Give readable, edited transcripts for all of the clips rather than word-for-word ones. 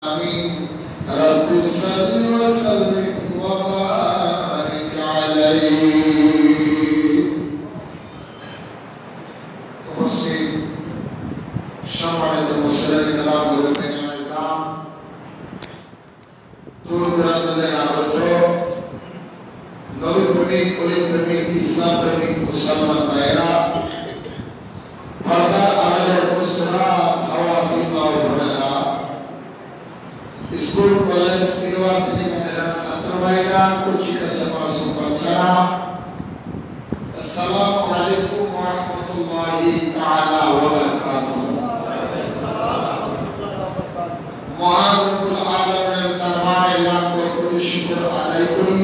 آمين رب صل وسلم وبارك عليه تفسير সম্মানিত মুসলিম কালাম বলতে জানাইলাম দূরদূরান্তে আগত নবী প্রেমিক অলি প্রেমিক ইসলাম প্রেমিক মুসলমান ভাইরা পর্দার আড়ালের মুসলিমা হাওয়া কিংবা বোনেরা স্কুল কলেজ ইউনিভার্সিটি মেধার ছাত্র ভাইরা কুচিকা মাসুম বাচ্চারা আসসালামু আলাইকুম ওয়া রাহমাতুল্লাহি তাআলা ওয়া বারাকাতুহু মহান রব্বুল আলামিনের দরবারে লাখ কোটি শুকর আদায় করি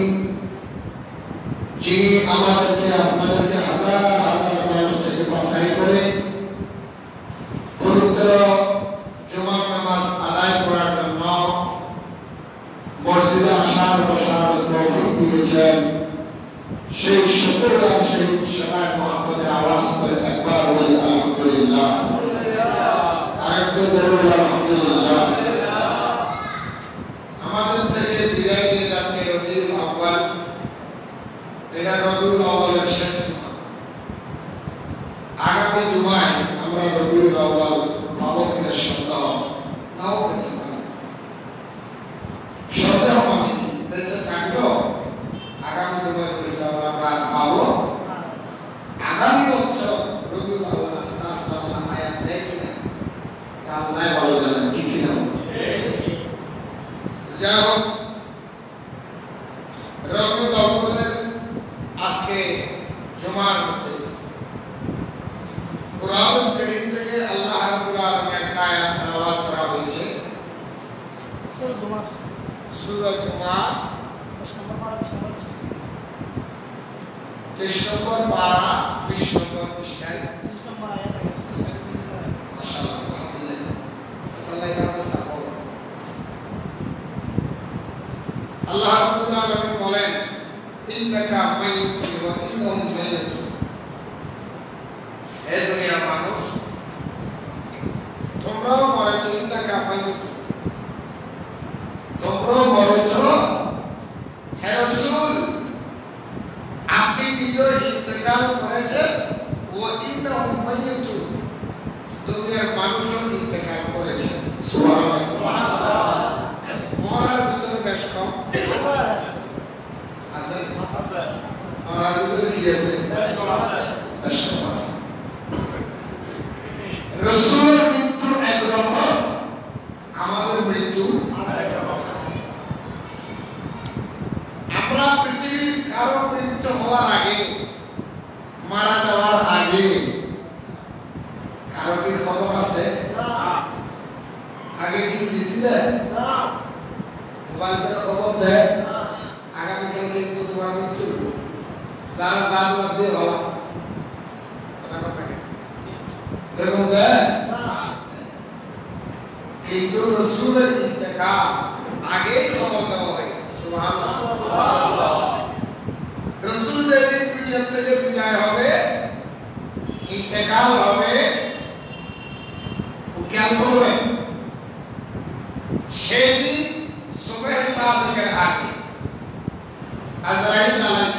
যিনি আমাদেরকে আপনাদেরকে হাজার হাজার মানুষ থেকে বাছাই করে পবিত্র জুমার নামাজ আদায় করার জন্য মসজিদে আসার বসার তৌফিক দিয়েছেন সেই শুকরিয়া সেই সবাই মহব্বতে আওয়াজ করে একবার বলি আলহামদুলিল্লাহ আরেকটু বলি আলহামদুলিল্লাহ আমাদের থেকে বিদায় নিয়ে যাচ্ছে রবিউল আউয়াল এটা রবিউল আউয়ালের শেষ জুমা আগামী জুমায় আমরা রবিউল আউয়াল পাবো কিনা সন্দেহ নাও পেতে পারি সন্দেহ মানে কি বেঁচে থাকলো আগামী জুমায় রবিউল আউয়াল আমরা পাবো আগামী বছর রবিউল আউয়াল আস্তে আস্তে আল্লাহ আয়াত দেয় কিনা তা আল্লাহ ভালো জানেন ঠিক কিনা যাই হোক রবিউল আউয়ালের আজকে জুমার মধ্যে কুরআন কারীম থেকে আল্লাহ রাব্বুল আলামিন একটা আয়াত তেলাওয়াত করা হয়েছে সূরা জুমা 23 নম্বর পারা 20 নম্বর পৃষ্ঠায় 30 নম্বর আয়াত মাশাআল্লাহ আল্লাহ তাআলা সাপোর্ট আল্লাহ রাব্বুল আলামিন বলেন ইন্নাকা মাইয়িতুন ওয়া ইন্নাহুম মাইয়িতুন হে দুনিয়ার মানুষ তোমরাও মরেছ ইন্নাকা মাইয়িতুন তোমরাও মরেছ হে রাসূল আপনি নিজে ইন্তেকাল করেছেন ওয়া ইন্নাহুম মাইয়িতুন দুনিয়ার মানুষও ইন্তেকাল করেছে সুবহানাল্লাহ মরার ভিতরে বেশ কম আছে মরার ভিতরে কি আছে বেশ কম আছে রাসূলের মৃত্যু একরকম আমাদের মৃত্যু আরেকরকম আমরা পৃথিবীর কারো মৃত্যু হওয়ার আগে মারা যাওয়ার আগে কারো কি খবর আছে না আগে কি চিঠি দেয় না মোবাইল করে খবর দেয় না আগামীকাল কিন্তু তোমার মৃত্যু যারা জানবার দিয়ে ভালো কথা কথা এরকম দেয় না কিন্তু রাসূলের ইন্তেকাল আগেই খবর দেওয়া হয় সুবহানাল্লাহ রাসূল যেদিন দুনিয়া থেকে বিদায় হবে ইন্তেকাল হবে ও খেয়াল করবে সেদিন সুবহ সাদিকের আগে আজরাইল আলাইহিস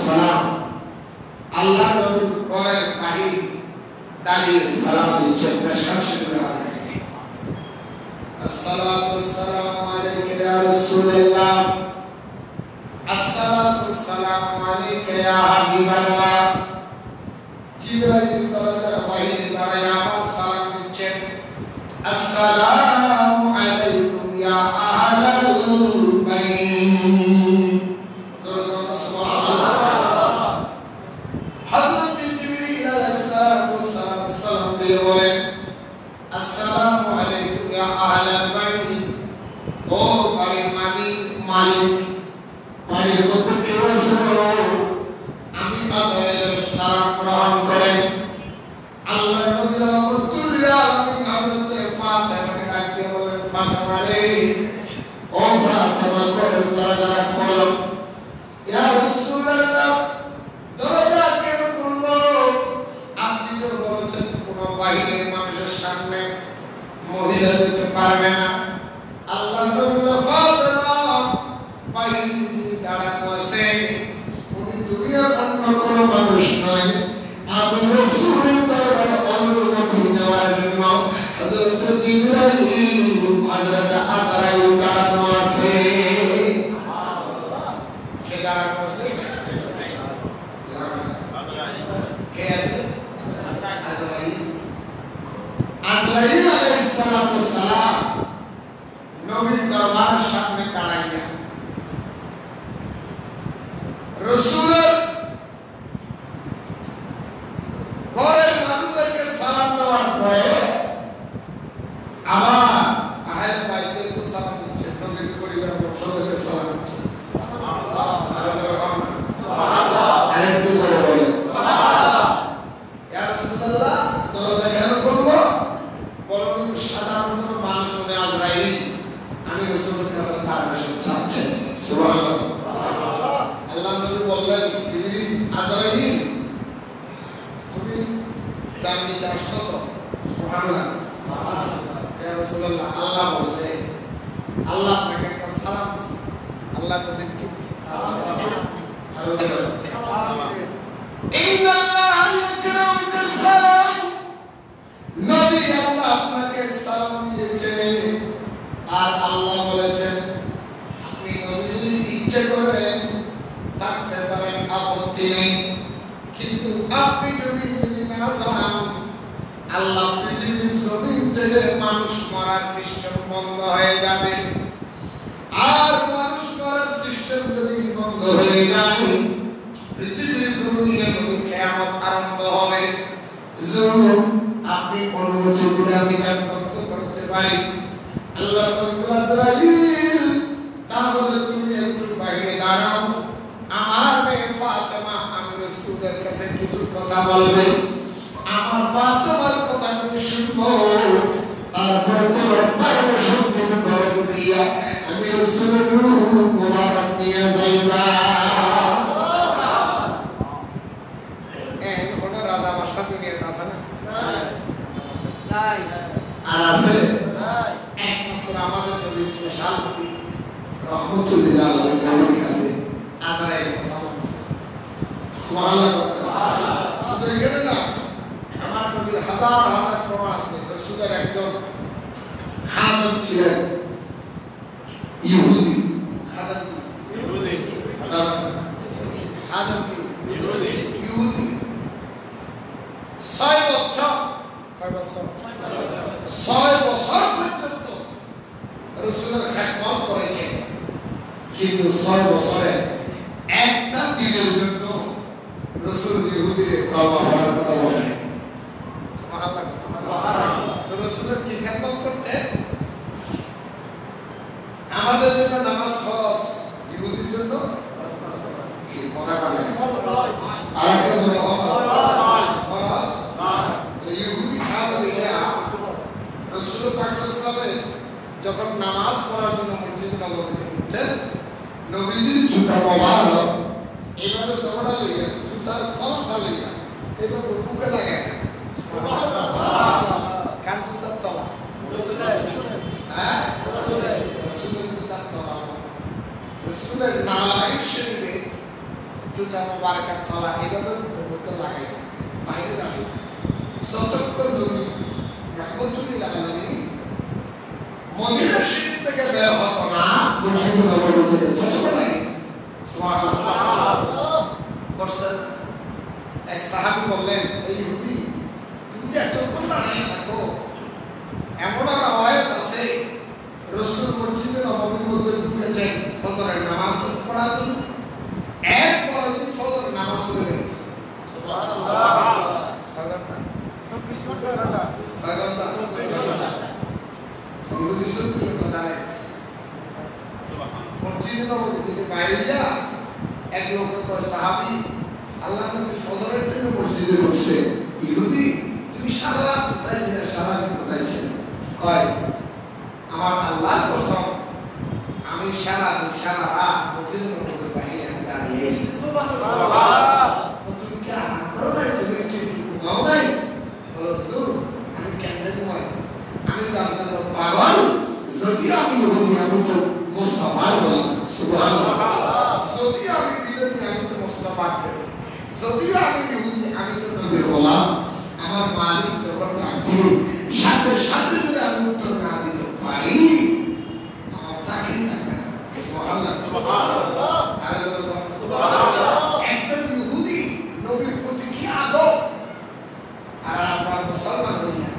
সালাম আল্লাহ নবীর ঘরের বাহির দাঁড়িয়ে সালাম দিচ্ছেন পেশকার শুরু আছে আসসালাতু ওয়াসসালামু আলাইকা ইয়া রাসূলুল্লাহ আসসালাতু ওয়াসসালামু আলাইকা ইয়া হাবিবাল্লাহ জিবরাইল দরজার বাহিরে দাঁড়িয়ে আবার সালাম দিচ্ছেন আসসালামু আলাইকুম ইয়া আহলাল বাইত সুবহানাল্লাহ হযরত জিবরাইল আলাইহিস সালাম দিয়ে বলেন আসসালামু আলাইকুম ইয়া আহলাল বাইত ও বাড়ির মালিক বাড়ির মধ্যে কেউ আছো আমি আজরাইলের সালাম গ্রহণ করে আল্লাহ নবী রাহমাতুল আলামিন হযরত ফাতেমাকে ডাকতে বলেন ফাতেমা রে ও ফাতেমা দরজা খোলো ইয়া রাসূলুল্লাহ দরজা কেন খুলবো আপনি তো বলেছেন কোন বাহিরের মানুষের সামনে মহিলা যেতে পারবে না বাহিনী যিনি দাঁড়ানো আছে উনি দুনিয়ার অন্য কোনো মানুষ নয়। আমি রাসূলের দরবারে অনুমতি নেওয়ার জন্য হযরত জিবরাইল হযরত আজরাইল দাঁড়ানো আছে। কে দাঁড়ানো আছে? কে আছে? আজরাইল। আজরাইল আলাইহিস সালাম নবীর দরবারের সামনে দাঁড়াইয়া রাসূলের ঘরের মানুষদেরকে সালাম দেওয়ার পরে আবার আহলে বাইতকে সালাম দিচ্ছে, নবীর পরিবার বংশধরকে সালাম দিচ্ছে। সুবহানাল্লাহ। আরেকটু করে বলেন সুবহানাল্লাহ। ইয়া রাসূলুল্লাহ, দরজা কেন খুলবো? বলুন সাধারণ কোনো মানুষ মনে আজরাইল, আমি রাসূলের কাছে পারমিশন চাচ্ছি। সুবহানাল্লাহ। আল্লাহ নবী বললেন, জিবরিল, আজরাইল তুমি জান্নাতে আসছো তো? সুবহানাল্লাহ। ইয়া রাসূলুল্লাহ, আল্লাহ বলছে, আল্লাহ আপনাকে একটা সালাম দিয়েছে। আল্লাহ নবীকে কি দিয়েছে? সালাম দিয়েছে। ইন্নাল্লাহা ইয়াকরাউকা সালাম। নবী আল্লাহ আপনাকে সালাম দিয়েছে। আর আল্লাহ বলেছেন আপনি নবী ইচ্ছে করেন থাকতে পারেন, আপত্তি নেই, কিন্তু আপনি যদি না যান আল্লাহ পৃথিবীর জমিন থেকে মানুষ মারার সিস্টেম বন্ধ হয়ে যাবে। আর মানুষ মারার সিস্টেম যদি বন্ধ হয়ে যায় পৃথিবীর জমিনে নতুন কিয়ামত আরম্ভ হবে। আপনি অনুমতি দিলে আমি তার তথ্য করতে পারি। আল্লাহ আজরাইল, তাহলে তুমি একটু বাইরে দাঁড়াও, আমার মেয়ে ফাতেমা আমি রাসূলের কাছে কিছু কথা বলবে, আমার ফাতেমার কথা আমি শুনবো, তারপরে তোমার পারমিশন দিন ঘরে ঢুকিয়া আমি রাসূলের রূহ মুবারক নিয়ে যাইবা। এখন রাজা বাদশা দুনিয়াতে আছে না? নাই। আর আছে? নাই। একমাত্র আমাদের নবী স্পেশাল নবী রহমতুল্লাহ আলাইহি নবীর কাছে আজরাইল কথা বলতেছে। সুবহানাল্লাহ। শুধু এখানে না, আমার নবীর হাজার হাজার প্রমাণ আছে। রাসূলের একজন খাদেম ছিলেন ইহুদি। খাদেম কি? ইহুদি। খাদেম কি? ইহুদি। ইহুদি 6 বছর, কয় বছর? 6 বছর পর্যন্ত রাসূলের খেদমত করেছে, কিন্তু 6 বছরে একটা দিনের জন্য রাসূল ইহুদির ক্ষমা করার কথা বলেন। সুবহানাল্লাহ। তো রাসূলের কি খেদমত করতেন? আমাদের জন্য নামাজ ফরজ, ইহুদির জন্য কি কথা বলেন? আর একটা জন্য ফরজ। তো ইহুদি খাদেম এটা রাসূল পাক সাল্লাল্লাহু আলাইহি যখন নামাজ পড়ার জন্য মসজিদে নববীতে উঠতেন, নবীজির জুতা মোবারক এইভাবে দৌড়া লইয়া জুতার তলাটা লইয়া এইভাবে বুকে লাগায়। কার জুতার তলা? রাসূলের জুতার তলা। রাসূলের নালাইন শরীফে জুতা মোবারকের তলা এইভাবে বুকের মধ্যে লাগাইয়া বাইরে রাখিয়া যতক্ষণ নবী রহমতুল্লাহ আলাইহি মদিনা শরীফ থেকে বের হতো না, মসজিদে নববীতে ততক্ষণ লাগে। সুবহানাল্লাহ। বসতেন না। এক সাহাবী বললেন, এই ইহুদি তুমি যে এতক্ষণ দাঁড়িয়ে থাকো, এমন রাওয়ায়াত আছে রাসূল মসজিদে নববীর মধ্যে ঢুকেছেন ফজরের নামাজ পড়ার জন্য, এরপর দিন ফজর নামাজ পড়ে গেছে। সুবহানাল্লাহ। ইহুদি সত্যি কথা নাই। মসজিদে নববী থেকে বাইরে যা এক লোককে কয়, সাহাবী আল্লাহ নবী ফজরের জন্য মসজিদে বসে, ইহুদি তুমি সারা রাত কোথায় ছিলে? সারা দিন কোথায় ছিলে? কয় আমার আল্লাহর কসম আমি সারা দিন সারা রাত মসজিদে নববীর বাইরে আমি দাঁড়িয়ে আছি। সুবহানাল্লাহ। তুমি কি আরাম করো নাই? তুমি কি ঘুমাও নাই? বলো হুজুর আমি কেমনে ঘুমাই? আমি জানতাম পাগল, যদি আমি ইহুদি আমি তো মুস্তাফার গোলাম সুবহানাল্লাহ যদিও আমি বিধর্মী আমি তো মুস্তাফার গোলাম যদিও আমি ইহুদি আমি তো নবীর গোলাম আমার মালিক যখন ডাকে সাথে সাথে যদি আমি উত্তর না দিতে পারি আমার চাকরি থাকবে না সুবহানাল্লাহ সুবহানাল্লাহ একজন ইহুদি নবীর প্রতি কি আদব আর আমরা মুসলমান হইয়া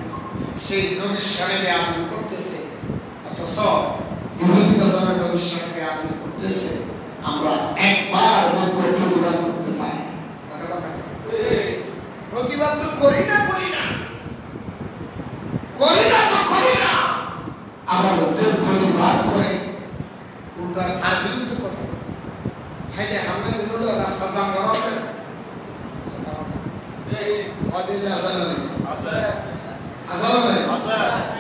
সেই নবীর সামনে আমল করতেছে অথচ ইহুদি কাজের নবীর সামনে আমল করতেছে আমরা একবার প্রতিবাদ করতে পারি প্রতিবাদ তো করি না আবার যে প্রতিবাদ করে উল্টা তার বিরুদ্ধে কথা বলে হ্যাঁ যে আমরা দিল রাস্তা জাম করা হবে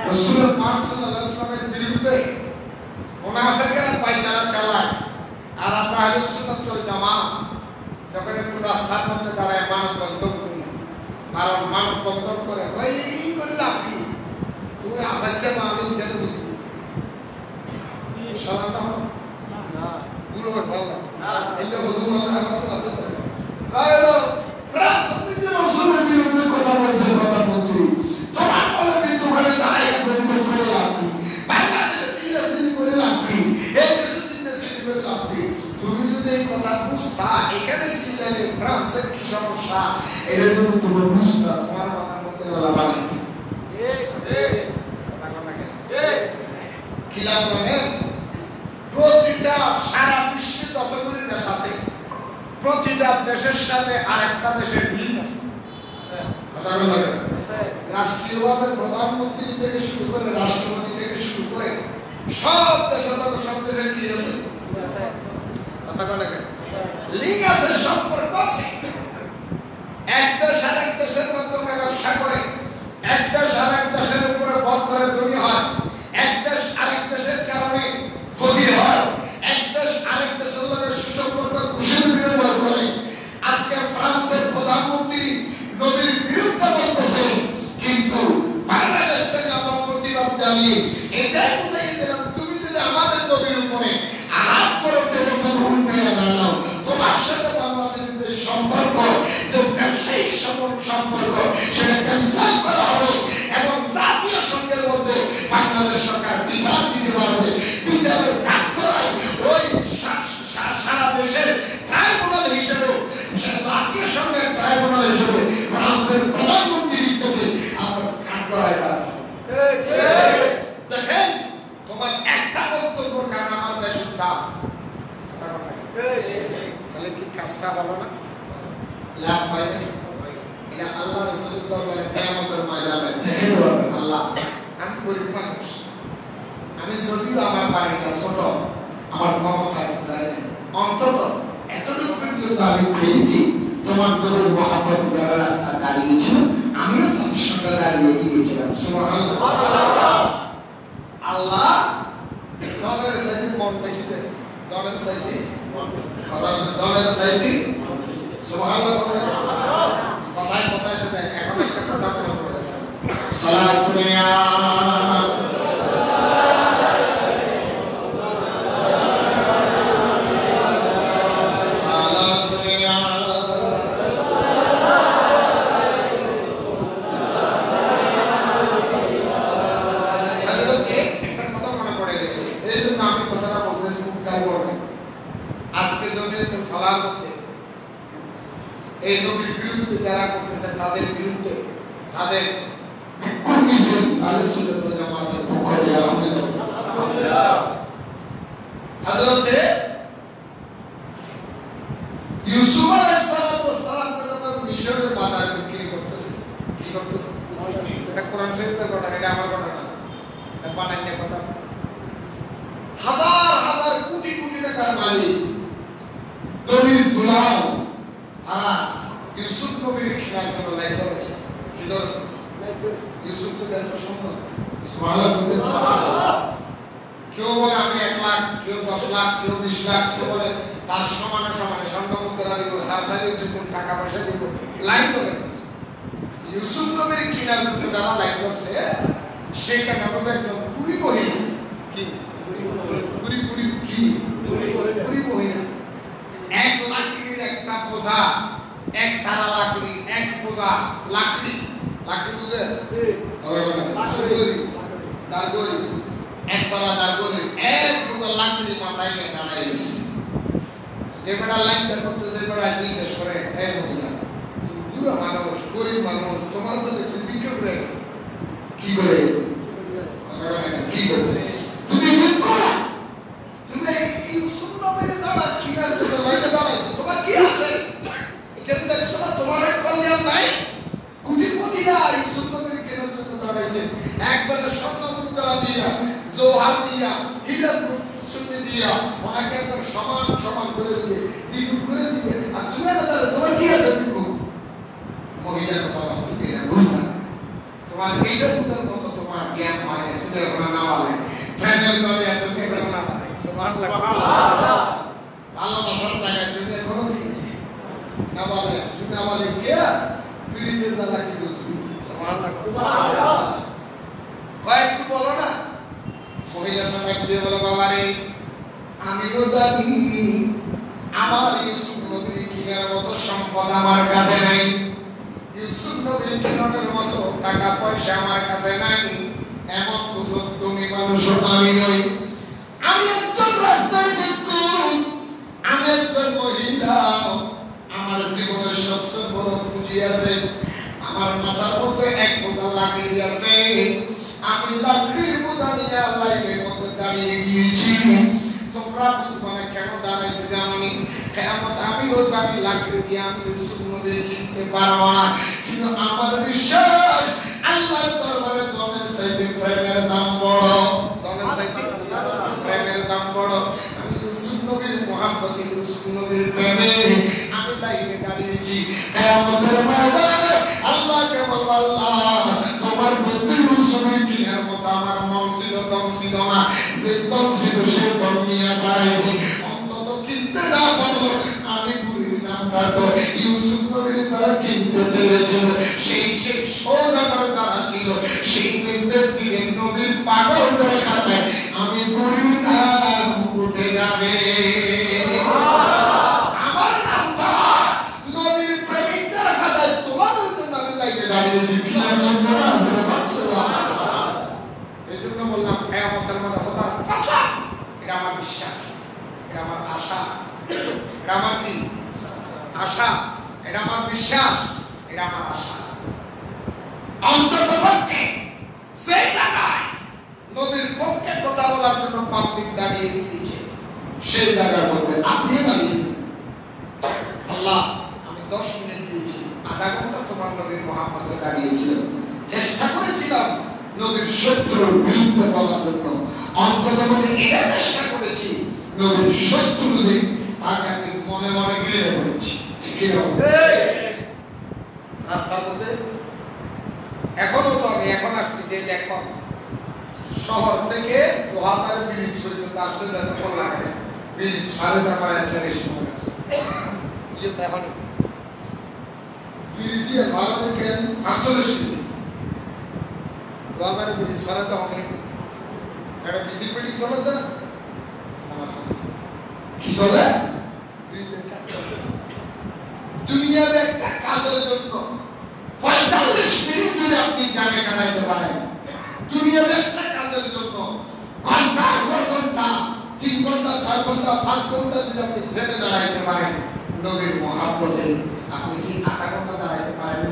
রাসূল পাক সাল্লাল্লাহু আলাইহি ওয়াসাল্লামের বিরুদ্ধে মুনাফিকরা পায়চারা চালায় আর আমরা আহলে সুন্নাত ওয়াল জামাত যখন একটু রাস্তার মধ্যে দাঁড়ায় মানববন্ধন করি আর মানববন্ধন করে কই করে লাভ কি তুমি আসাইছে মালিক কেন বুঝবি সালাম দাও না পুরো ভালো না এলে হুজুর আল্লাহ আছে আয়ো ফ্রান্স থেকে রাসূলের বিরুদ্ধে কথা বলছে প্রধানমন্ত্রী তোমার বলে কিন্তু ওখানে দাঁড়ায় প্রতিবাদ করে লাভ কি বাংলাদেশে সিরিয়াসলি করে লাভ কি এই দেশে সিরিয়াসলি করে লাভ কি তুমি যদি এই কথা বুঝতা এখানে সিরিয়ালে ফ্রান্সের কি সমস্যা এটা যদি তুমি বুঝতা তোমার প্রধানমন্ত্রী লাভ হবে প্রতিটা সারা বিশ্বে যতগুলি দেশ আছে প্রতিটা দেশের সাথে আরেকটা দেশের লিঙ্ক আছে রাষ্ট্রীয়ভাবে প্রধানমন্ত্রী থেকে শুরু করে রাষ্ট্রপতি থেকে শুরু করে সব দেশের সব দেশের কি আছে লিঙ্ক আছে সম্পর্ক আছে এক দেশ আরেক দেশের মাধ্যমে ব্যবসা করে এক দেশ আরেক দেশের উপরে ভর করে ধনী হয় এক দেশ আরেক দেশের কারণে ক্ষতি হয় এক দেশ আরেক দেশের লগে সুসম্পর্ক কুশল বিনিময় করে আজকে ফ্রান্সের প্রধানমন্ত্রী নবীর বিরুদ্ধে বলতেছে কিন্তু বাংলাদেশ থেকে আমরা প্রতিবাদ জানিয়ে এটাই বুঝাই দিলাম তুমি যদি আমাদের নবীর উপরে আঘাত করে তোমার ভুল পেয়ে দাঁড়াও তোমার সাথে বাংলাদেশের সম্পর্ক যে ব্যবসায়িক সম্পর্ক সেটা ক্যান্সেল করা হবে এবং জাতীয় সংঘের মধ্যে বাংলাদেশ সরকার বিচার দিতে পারবে বিচারের কাজ করায় ওই সারা দেশের ট্রাইব্যুনাল হিসেবে জাতীয় সংঘের ট্রাইব্যুনাল হিসেবে ফ্রান্সের প্রধানমন্ত্রী থেকে আমরা কাজ করায় দেখেন তোমার একটা বক্তব্যের কারণে আমার দেশের দাম তাহলে কি কাজটা হলো না লাভ হয় না এটা আল্লাহ রাসূলের দরবারে কিয়ামতের ময়দানে দেখে বলবেন আল্লাহ আমি গরিব মানুষ আমি যদিও আমার বাড়িটা ছোট আমার ক্ষমতায় নাই অন্তত এতটুকু পর্যন্ত আমি পেয়েছি তোমার নবীর মহব্বতে যারা রাস্তা দাঁড়িয়েছিল আমিও তোমার সঙ্গে দাঁড়িয়ে গিয়েছিলাম সুবহানাল্লাহ আল্লাহ দলের সাথে মন বেশি দেয় দলের সাথে সুবহানাল্লাহ কথায় কথায় সাথে এখন একটা কথা মনে পড়ে সালাতুন ইয়া এই নবীর বিরুদ্ধে যারা করতেছে তাদের বিরুদ্ধে তাদের কমিশন আহলে সুন্নাত ওয়াল জামাতের পক্ষ থেকে আলহামদুলিল্লাহ হযরতে ইউসুফ আলাইহিস সালাম যখন মিশরের বাজার বিক্রি করতেছে কি করতেছে এটা কোরআন শরীফের কথা এটা আমার কথা না এটা বানাইয়া কথা হাজার হাজার কোটি কোটি টাকার মালিক দলিল দুলাল ইউসুফ নবীর খেলার জন্য লাইন ধরেছে কি ধরেছে ইউসুফ তো এত সুন্দর সুবহানাল্লাহ কেউ বলে আমি 1 লাখ কেউ 10 লাখ কেউ 20 লাখ কেউ বলে তার সমানে সমানে স্বর্ণ মুদ্রা দিব সারসাইদের 2 গুণ টাকা পয়সা দিব লাইন ধরেছে ইউসুফ নবীর খেলার জন্য যারা লাইন ধরছে সেখানে আমাদের একজন বুড়ি মহিলা কি বুড়ি বুড়ি কি বুড়ি মহিলা এক লাকড়ির একটা বোঝা এক ধারা লাকড়ি এক বোঝা লাকড়ি লাকড়ি বুঝে দারগরি এক তলা দারগরি এক বোঝা লাকড়ি মাথায় নিয়ে দাঁড়ায় গেছে যে বেটা লাইনটা করতেছে বেটা জিজ্ঞেস করে এই মহিলা তুমি বুড়া মানুষ গরিব মানুষ তোমার তো দেখছি বিক্রি করে কি করে কি করে তুমি তুমি এই শূন্য মেরে দাঁড়া কিনার জন্য লাইনে দাঁড়াইছো তোমার কি আছে এখানে দেখছো না তোমার এক কল্যাণ নাই কুটিপতিরা এই শূন্য মেরে কেনার জন্য দাঁড়াইছে একবারে স্বর্ণ মুদ্রা দিয়া জোহার দিয়া হীরা সুন্নি দিয়া ওনাকে একদম সমান সমান করে দিয়ে দ্বিগুণ করে দিবে আর তুমি না দাঁড়া তোমার কি আছে বিকু মহিলার বাবা তুমি এটা বুঝতা তোমার এইটা বুঝার মতো তোমার জ্ঞান হয় না তুমি ওনা না বলে প্রেমের করে এত কে না বলে সুবহানাল্লাহ ভালোবাসার জায়গায় তুমি করো কি না বলে তুমি না বলে কে পিরিতে জ্বালা কি বুঝবি সুবহানাল্লাহ কয়েকটু বলো না মহিলাটা ডাক দিয়ে বলে বাবা রে আমিও জানি আমার ইউসুফ নবীর কিনার মতো সম্পদ আমার কাছে নাই ইউসুফ নবীর কিনারের মতো টাকা পয়সা আমার কাছে নাই এমন বুঝুন তুমি মানুষ আমি নই আমি একজন রাস্তার ভিক্ষু আমি একজন মহিলা আমার জীবনের সবচেয়ে বড় পুঁজি আছে আমার মাথার মধ্যে এক বোঝা লাকড়ি আছে আমি লাকড়ির বোঝা নিয়ে লাইনের মধ্যে দাঁড়িয়ে গিয়েছি তোমরা বুঝবো না কেন দাঁড়াইছি জানি কেমন আমিও জানি লাকড়ি দিয়ে আমি ইউসুফ নবী কিনতে পারবো না কিন্তু আমার বিশ্বাস আল্লাহর দরবারে দমের চাইতে প্রেমের দাম বড় দমের চাইতে প্রেমের দাম বড় আমি ইউসুফ নবীর মহব্বতে ইউসুফ নবীর প্রেমে আমি লাইনে দাঁড়িয়েছি কিয়ামতের ময়দানে আল্লাহকে বলবো আল্লাহ তোমার বুদ্ধি ইউসুফের কিনার মতো আমার মন ছিল দম ছিল না যে দম ছিল সে দম নিয়ে দাঁড়াইছি অন্তত কিনতে না পারলো আমি বুড়ির নামটা তো ইউসুফ নবীর যারা কিনতে চেয়েছিল সেই সৌদাগর যারা ছিল সেই ব্যক্তিকে নবীর পাগল দেখাবে আমি বুড়ির নাম উঠে যাবে আমার নামটা নবীর প্রেমিকদের খাতায় তোমাদের জন্য আমি লাইনে দাঁড়িয়েছি কিনার জন্য এই জন্য বললাম কিয়ামতের মধ্যে খোদার কসম এটা আমার বিশ্বাস এটা আমার আশা এটা আমার কি আশা এটা আমার বিশ্বাস এটা আমার আশা অন্তত পক্ষে সেই জায়গায় নবীর পক্ষে কথা বলার জন্য পাবলিক দাঁড়িয়ে গিয়েছে সেই জায়গার মধ্যে আপনি দাঁড়িয়ে আল্লাহ আমি 10 মিনিট দিয়েছি আধা ঘন্টা তোমার নবীর মহাপথে দাঁড়িয়েছিলাম চেষ্টা করেছিলাম নবীর শত্রুর বিরুদ্ধে বলার জন্য অন্তত মধ্যে এটা চেষ্টা করেছি নবীর শত্রু যে তাকে আমি মনে মনে ঘিরে পড়েছি রাস্তার মধ্যে এখনো তো আমি এখন আসছি যে এখন শহর থেকে 2000 ব্রিজ পর্যন্ত আসতে যেতে লাগে ব্রিজ সাড়ে তারপর আসছে ইয়ে তো এখন ব্রিজে ভালো দেখেন 540 2000 ব্রিজ সাড়ে তো হবে একটা মিছিল মিটিং চলছে না কি চলে ব্রিজের কাজ চলতেছে দুনিয়ার একটা কাজের জন্য 45 মিনিট যদি আপনি জায়গা কাটাইতে পারেন দুনিয়ার একটা কাজের জন্য ঘন্টার পর ঘন্টা 3 ঘন্টা 4 ঘন্টা 5 ঘন্টা যদি আপনি ছেড়ে দাঁড়াইতে পারেন নবীর মহব্বতে আপনি কি আধা ঘন্টা দাঁড়াইতে পারেন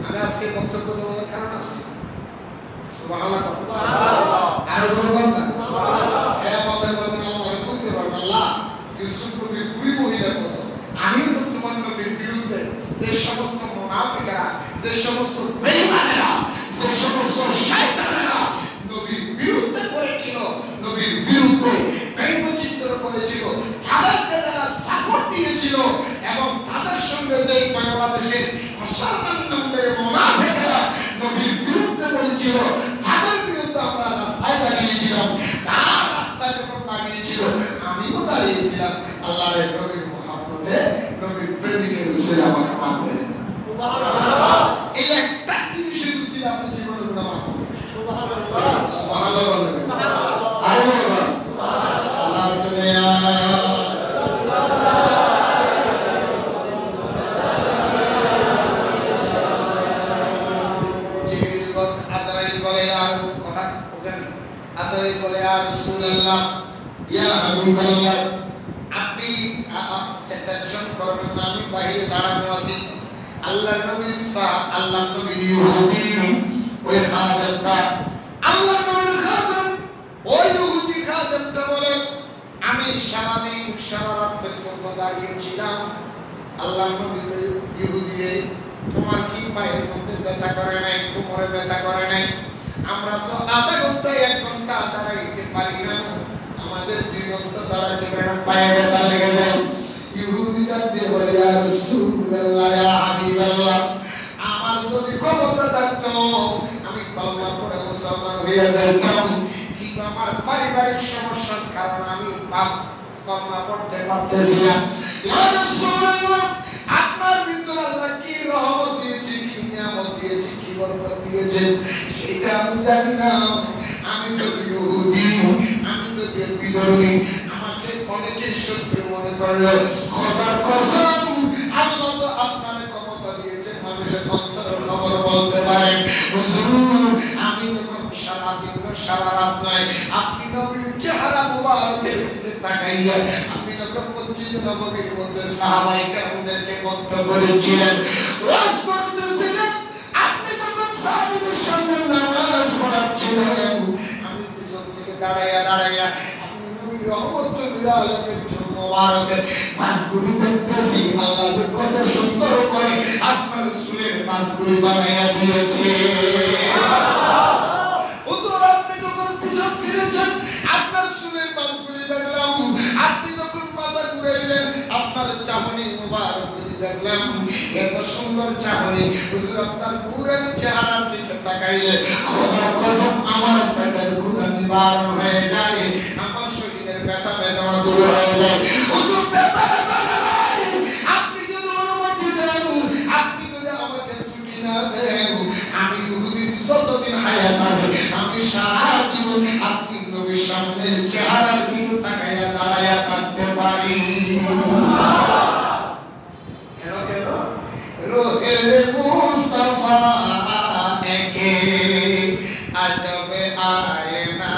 আমি আজকে বক্তব্য দেওয়ার কারণ আছে সুবহানাল্লাহ আর বলবেন না কিয়ামতের ময়দানে আল্লাহ বলতে পারবেন আল্লাহ ইউসুফ নবীর বুড়ি মহিলার কথা আমি তো তোমার নবীর বিরুদ্ধে যে সমস্ত মুনাফিকরা যে সমস্ত বেঈমানেরা যে সমস্ত শয়তানেরা নবীর বিরুদ্ধে করেছিল নবীর বিরুদ্ধে ব্যঙ্গচিত্র করেছিল তাদেরকে যারা সাপোর্ট দিয়েছিল এবং তাদের সঙ্গে যে বাংলাদেশের মুসলমান নামদের মুনাফিকরা নবীর বিরুদ্ধে বলেছিল তাদের বিরুদ্ধে আমরা রাস্তায় দাঁড়িয়েছিলাম তার রাস্তায় যখন দাঁড়িয়েছিল আমিও দাঁড়িয়েছিলাম আল্লাহর নবীর মহব্বতে নবীর প্রেমিকের উসিলা আমাকে মাফ করে দেন সুবহানাল্লাহ এই একটা জিনিসের উসিলা আপনি জীবনে গুনাহ মাফ করবেন সুবহানাল্লাহ সুবহানাল্লাহ আসারে বলে ইয়া রাসূলুল্লাহ ইয়া হাবিবাল্লাহ আপনি টেনশন করবেন না আমি বাইরে দাঁড়ানো আছি আল্লাহর নবীর আল্লাহর নবীর ইহুদি ওই খাদেমটা আল্লাহর নবীর খাদেম ওই ইহুদি খাদেমটা বলে আমি সারাদিন সারা রাত পর্যন্ত দাঁড়িয়েছিলাম আল্লাহর নবী ইহুদি রে তোমার কি পায়ের মধ্যে ব্যথা করে নাই কোমরে ব্যথা করে নাই আমরা তো আধা ঘন্টা 1 ঘন্টা দাঁড়াইতে পারি না আমাদের 2 ঘন্টা দাঁড়াইতে পারি না পায়ে ব্যথা লেগে যায় ইহুদিটা দিয়ে বলে ইয়া রাসূলুল্লাহ ইয়া হাবিবাল্লাহ আমার যদি ক্ষমতা থাকতো আমি কলমা পড়ে মুসলমান হয়ে যেতাম কিন্তু আমার পারিবারিক সমস্যার কারণে আমি কলমা পড়তে পারতেছি না ইয়া রাসূলুল্লাহ আপনার ভিতরে আল্লাহ কি রহমত দিয়েছে কি নিয়ামত দিয়েছে কি বরকত দিয়েছে সেটা আমি জানি না আমি যদি ইহুদি আমি যদি বিধর্মী আমাকে অনেকে শত্রু মনে করলো খোদার কসম আল্লাহ তো আপনার ক্ষমতা দিয়েছে মানুষের অন্তরের খবর বলতে পারেন হুজুর আমি যখন সারা দিন সারা রাত নয় আপনি নবীর চেহারা মুবারকের দিকে তাকাইয়া আপনি যখন মসজিদে নববীর মধ্যে সাহাবায়ে কেরামদেরকে বক্তব্য দিচ্ছিলেন ওয়াজ করতেছিলেন আপনি যখন সাহাবীদের সামনে নামাজ পড়াচ্ছিলেন আমি পিছন থেকে দাঁড়াইয়া আপনি নবীর রহমতুল আলামিনের জন্য মুবারকের মাসগুলি দেখতেছি আল্লাহ কত সুন্দর করে আপনার রাসূলের মাসগুলি বানাইয়া দিয়েছে হুজুর আপনি যখন পিছন ফিরেছেন আপনার রাসূলের মাসগুলি দেখলাম আপনি যখন মাথা ঘুরাইলেন আপনার চাহনি মুবারকগুলি দেখলাম এত সুন্দর চাহনি হুজুর আপনার পুরো চেহারার দিকে তাকাইলে খোদার কসম আমার পেটের ক্ষুধা নিবারণ হয়ে যায় আমার শরীরের ব্যথা বেদনা দূর হয়ে যায় হুজুর ব্যথা নাই আপনি যদি অনুমতি দেন আপনি যদি আমাকে ছুটি না দেন আমি ইহুদির যতদিন হায়াত আছে আমি সারা জীবন আপনি নবীর সামনে চেহারার দিকে তাকাইয়া দাঁড়াইয়া থাকতে পারি কেন রোহের মুস্তাফা একে আজব আয়না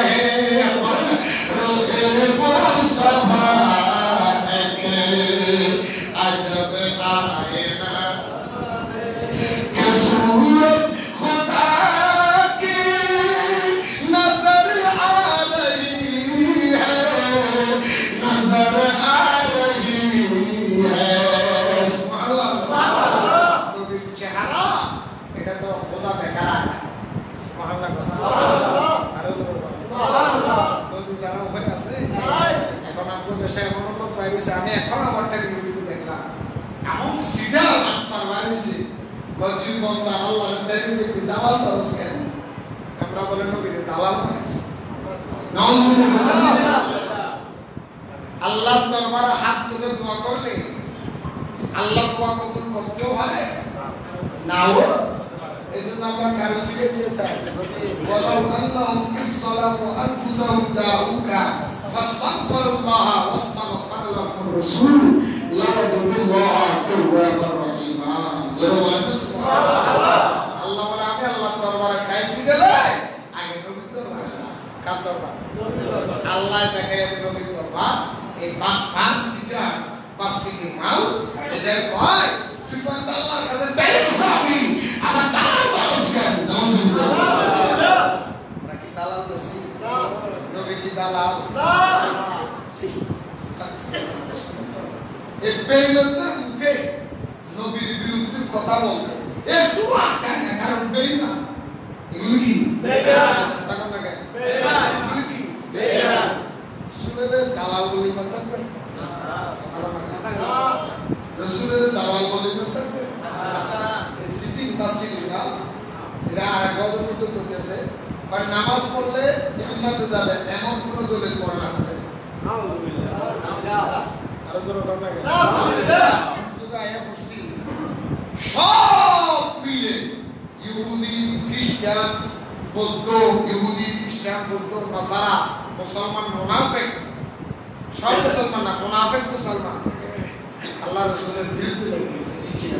হে রোহের মুস্তাফা একে আজব আয়না কে सूरत खुदा की नजर आ रही है नजर आ रही है চেহারা এটা তো খোদা দেখা এখন আমাদের দেশে এমন লোক বাইরেছে আমি এখন আমার ইউটিউবে দেখলাম এমন সিটা আনসার বাইরেছে গজুর বন্দা আল্লাহ দালাল দরস কেন আমরা বলে নবীকে দালাল বানাইছে আল্লাহর দরবারে হাত তুলে দোয়া করলে আল্লাহ দোয়া কবুল করতেও পারে নাও এজন্য আমরা কারো শিখে দিয়ে চাই ওয়ালাউ আন্নাহুম ইসলামু আনফুসাহুম জাউকা ফাস্তাগফিরুল্লাহ ওয়াস্তাগফার লাহুমুর রাসূল লাওয়াজুল্লাহ তাওয়াবার রহিমা সুবহানাল্লাহ আল্লাহ বলে আমি আল্লাহর দরবারে চাইতে গেলে আগে নবীর দরবারে যা কার দরবার আল্লাহ দেখায় নবীর দরবার এই বাফার সিটা বাসিটি মাল এটাই কয় তুই কোন আল্লাহর কাছে ডাইরেক্ট যাবি আমার দালাল বাসকান নাউজুবিল্লাহ নাকি দালাল দছি নবী কি দালাল না এই বেঈমানদের মুখে নবীর বিরুদ্ধে কথা বলবে একটু আটকা না কারণ বেঈমান এগুলো কি বেঈমান কথা না কেন বেঈমান এগুলো কি বেঈমান সুলের দালাল বলি মত থাকবে রাসূলের দালাল বলি মত থাকবে এই সিটিং বাসিটি না এরা আরেকবার মত করতেছে আর নামাজ পড়লে জান্নাতে যাবে এমন কোন দলিল কোরআন আছে আলহামদুলিল্লাহ আরো জোরে বলেন না কেন আলহামদুলিল্লাহ সুগা আয়া পড়ছি সব মিলে ইহুদি খ্রিস্টান বৌদ্ধ ইহুদি খ্রিস্টান বৌদ্ধ নাসারা মুসলমান মুনাফিক সব মুসলমান না মুনাফিক মুসলমান আল্লাহ রাসূলের বিরুদ্ধে লেগেছে ঠিক কি না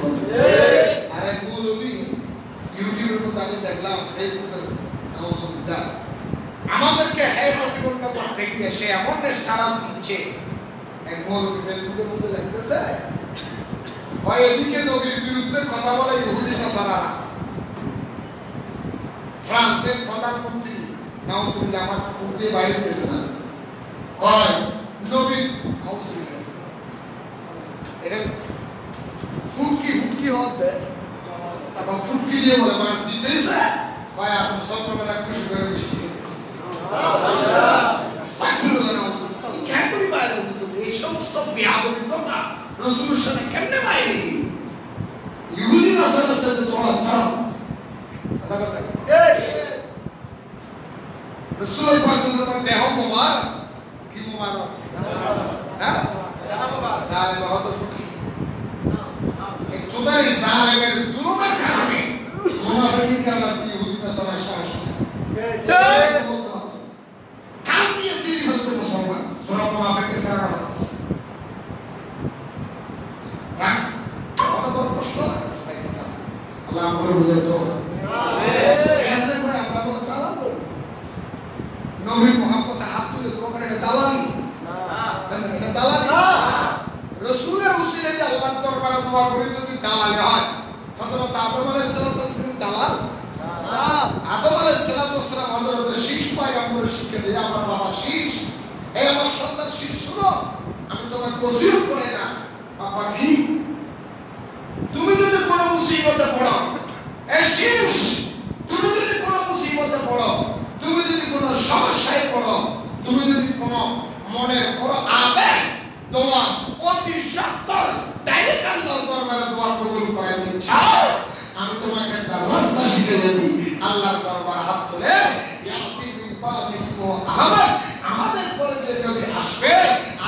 আরে মৌলবী ইউটিউবের মধ্যে আমি দেখলাম ফেসবুকে নাউজুবিল্লাহ দিকে সে এমন স্ট্যাটাস দিচ্ছে এক মৌলবী ফেসবুকের মধ্যে লিখতেছে হয় এদিকে নবীর বিরুদ্ধে কথা বলে ইহুদি নাসারারা ফ্রান্সের প্রধানমন্ত্রী নাউজুবিল্লাহ আমার মুখ দিয়ে বাইরে গেছে না হয় নবীর নাউজুবিল্লাহ এটা ফুটকি হতে বা ফুটকি দিয়ে বলে মাছ দিতেছে হয় আপনি সববেলা খুশি করে মিষ্টি খেতেছে কেন করি বাইরে এই সমস্ত বেয়াদবি কথা রসুলের সামনে কেমনে বাইরে ইহুদি নাসারার সাথে তোমার ধর্ম রসুলের পাশে তোমার দেহ মোবারক কি মোবারক হ্যাঁ সালে বাহাদুর ফুটকি এক চোদারি জালেমের জুলুমের কারণে মুনাফিকদের আল্লাহ ইহুদি নাসারার শাসন কান দিয়ে সিঁড়ি হতে মুসলমান তোরা মুনাফিকের কারণে হচ্ছে রাগ আমাদের বড় কষ্ট লাগতেছে ভাই আল্লাহ আমাদের বুঝাই তো এমনি করে আমরা বলে চালান তো নবীর মোহাম্মতে হাত তুলে তোমাকে এটা দালালি এটা দালালি রসুলের উসিলে যে আল্লাহর দরবারে দোয়া করি যদি দালালি হয় হযরত আদম আলাইহিস সালাম দালাল আদম আলাইহিস সালাম হযরত শীষ পয়গম্বরের শিক্ষা দিয়ে আমার বাবা শীষ এই আমার সন্তান শীষ শুনো আমি তোমাকে ওসিয়ত করে না বাবা কি তুমি যদি কোনো মুসিবতে পড়ো এই শীষ তুমি যদি কোনো মুসিবতে পড়ো তুমি যদি কোনো সমস্যায় পড়ো তুমি যদি কোনো মনের বড় আবেগ দোয়া অতি সত্তর ডাইরেক্ট আল্লাহর দরবারে দোয়া কবুল করাইতে চাও আমি তোমাকে একটা রাস্তা শিখিয়ে দিই আল্লাহর দরবারে হাত তুলে ইয়াতি বিন বাদ ইসমু আহমদ আমাদের পরে যে নবী আসবে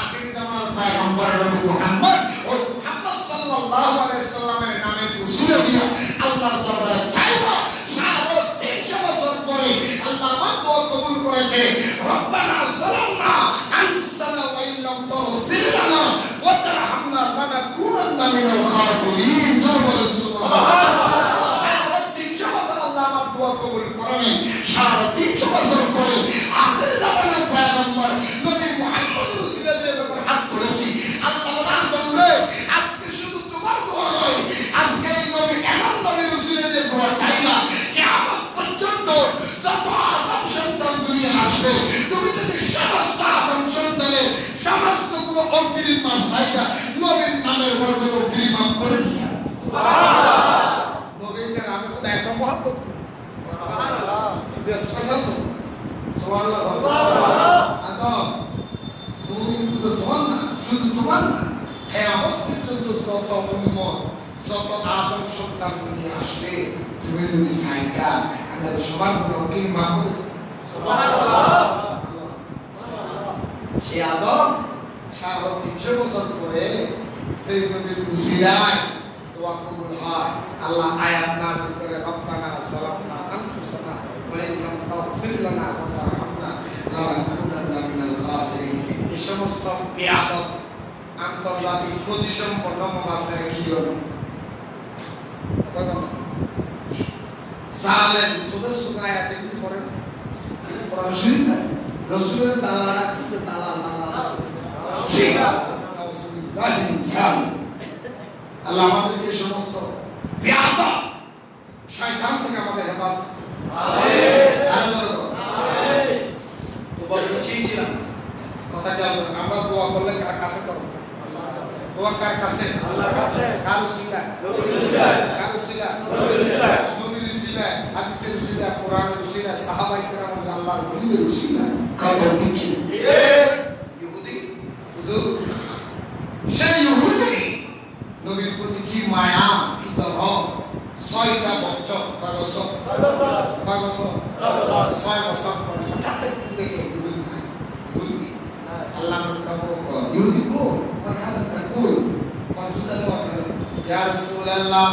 আখির জামানার পয়গম্বর নবী মুহাম্মদ ওই মুহাম্মদ সাল্লাল্লাহু আলাইহি সাল্লামের নামে উসিলা দিয়া আল্লাহর দরবারে চাইবা সারা 300 বছর পরে আল্লাহ আমার দোয়া কবুল করেছে রব্বানা সালামনা আনফুসানা ওয়া ইল্লাম তাগফির লানা ওয়া তারহামনা লানাকুনান্না মিনাল খাসিরিন সুবহানাল্লাহ সারা 300 বছর আল্লাহ আমার দোয়া কবুল করেনি সারা 300 বছর পরে আখির জামানার পয়গম্বর নবী মুহাম্মদ রাসূলুল্লাহ দিয়ে যখন হাত তুলেছি আল্লাহ বলে আজকে শুধু তোমার দোয়া নয় আজকে এই নবী এমন নবী রাসূলুল্লাহ দিয়ে দোয়া চাইলা কিয়ামত পর্যন্ত যত আদম সন্তান দুনিয়া আসবে তুমি যদি সমস্ত আদম সন্তানের সমস্ত গুলো অগ্রিম মাসাইকা নবীর নামের বর্গ অগ্রিম করে দিয়া সুবহানাল্লাহ নবীর নামে খোদা এত মহব্বত করে সুবহানাল্লাহ বেশ পছন্দ সুবহানাল্লাহ সুবহানাল্লাহ আদম তুমি তো তোমার না শুধু তোমার না কিয়ামত পর্যন্ত যত উম্মত যত আদম সন্তান দুনিয়া আসবে তুমি যদি সাইকা আল্লাহ সবার গুলো অগ্রিম মাফ করে সুবহানাল্লাহ সে আদম সারা 300 বছর পরে সেই নবীর উসিলায় দোয়া কবুল হয় আল্লাহ আয়াত নাযিল করে রব্বানা যালামনা আনফুসানা ওয়া ইল্লাম তাগফির লানা ওয়া তারহামনা লানাকুনান্না মিনাল খাসিরিন এই সমস্ত বেয়াদব আন্তর্জাতিক প্রতিসম্পন্ন মহাসের কি হলো জালেম তোদের সুরা আয়াতে কি করে না কোরআন শরীফ না রাসূলের দালাল রাখতেছে দালাল আল্লাহ আমাদেরকে সমস্ত বেয়াদব শয়তান থেকে আমাদের হেফাজত তো বলতে চেয়েছিলাম কথাটা আমরা দোয়া করলে কার কাছে করবো দোয়া কার কাছে আল্লাহর কাছে কার উসিলা কার উসিলা নবীর উসিলা হাদিসের উসিলা কোরআনের উসিলা সাহাবায়ে কেরাম আল্লাহর ওলিদের উসিলা কার কি ইহুদি হুজুর সেই ইহুদি নবীর প্রতি কি মায়া কি দরদ 6টা বছর কয় বছর 6 বছর পরে হঠাৎ কি দেখে ইহুদি আল্লাহ নবী কা ইহুদি কো মারহাবা কই মঞ্জুতা দেওয়া কেন ইয়া রাসূলুল্লাহ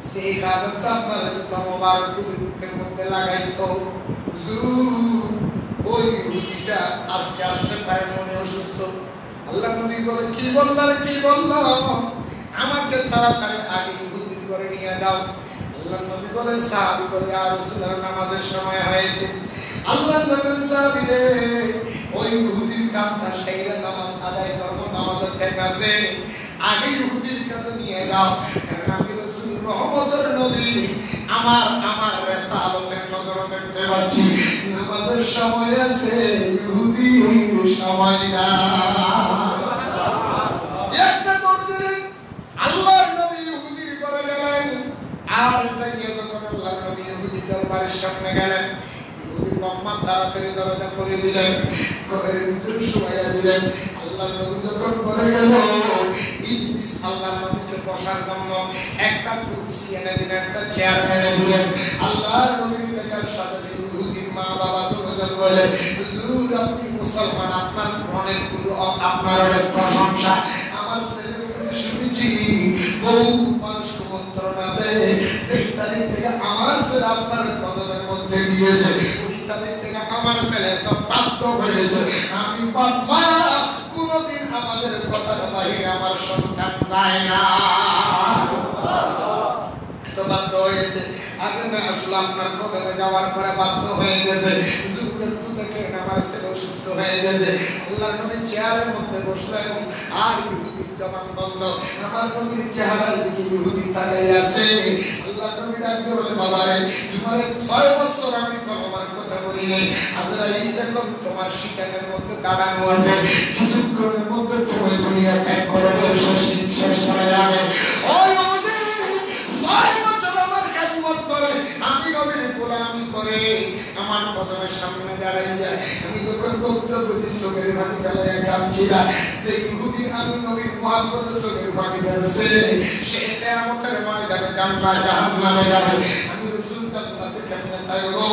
সেই কাগজটা আপনার জুতা মোবারক বুকের মধ্যে লাগাইতো হুজুর ওই ইহুদিটা আজকে আসতে পারে মনে অসুস্থ আল্লাহ নবী বলে কি বললা আমাকে তাড়াতাড়ি আগে ইহুদির ঘরে নিয়ে যাও আল্লাহ নবী বলে সাহাবী বলে ইয়া রাসূলুল্লাহ নামাজের সময় হয়েছে আল্লাহ নবী সাহাবী রে ওই ইহুদির কামটা সেইরা নামাজ আদায় করবো, নামাজের টাইম আছে, আগে ইহুদির কাছে নিয়ে যাও, কারণ আমি রাসূল রহমতের নবী, আমার রিসালাতের নজরে দেখতে পাচ্ছি নামাজের সময় আছে, ইহুদির সময় না। একটা দরজে আল্লাহর নবী ইহুদির ঘরে গেলেন, আর যাইয়া যখন আল্লাহর নবী ইহুদির দরবারের সামনে গেলেন, ইহুদির মোহাম্মদ তাড়াতাড়ি দরজা খুলে দিলেন, ঘরের ভিতরে শুয়াইয়া দিলেন। আল্লাহর নবী যখন ঘরে গেল, ইবলিস আল্লাহর নবীকে বসার জন্য একটা কুরসি এনে দিলেন, একটা চেয়ার এনে দিলেন। আল্লাহর নবী দেখার সাথে ইহুদির মা বাবা দুজন বলে, হুজুর আপনি মুসলমান, আপনার অনেক আপনার অনেক প্রশংসা, আমার ছেলে শুনেছি বহু মানুষ মন্ত্রণা দেয়, সেই তারিখ থেকে আমার ছেলে আপনার কদমের মধ্যে দিয়েছে, ওই তারিখ থেকে আমার ছেলে তো বাধ্য হয়েছে, আমি বাবা কোনদিন আমাদের কথার বাইরে আমার সন্তান যায় না, তো বাধ্য হয়েছে। আগে না আসলে আপনার কদমে যাওয়ার পরে বাধ্য হয়ে গেছে, একটু দেখেন আমার ছেলে অসুস্থ হয়ে গেছে। আল্লাহর নবী চেয়ারের মধ্যে বসলেন, আর ইহুদির জবান বন্ধ, আমার নবীর চেহারার দিকে ইহুদি তাকাই আছে। আল্লাহর নবী ডাকতে বলে, বাবা রে, তোমার 6 বছর আমি কলমার কথা বলি নাই, আজরাইল দেখুন তোমার শিকারের মধ্যে দাঁড়ানো আছে, কিছুক্ষণের মধ্যে তোমার দুনিয়া ত্যাগ করবে, শেষ হয়ে যাবে। ওই ইহুদি 6 বছর আমার খেদমত করে, আমি নবীর গোলামি করে, আমার কদমের সামনে দাঁড়াইয়া আমি যখন বক্তব্য দিই চোখের পানি ফেলাইয়া কাঁদছিলাম, সেই ইহুদি আমি নবীর মুহাম্মদের চোখের পানি ফেলছে, সে কিয়ামতের ময়দানে জান্নাত জাহান্নামে যাবে। আমি রাসূল জান্নাতে কেমনে থাকবো?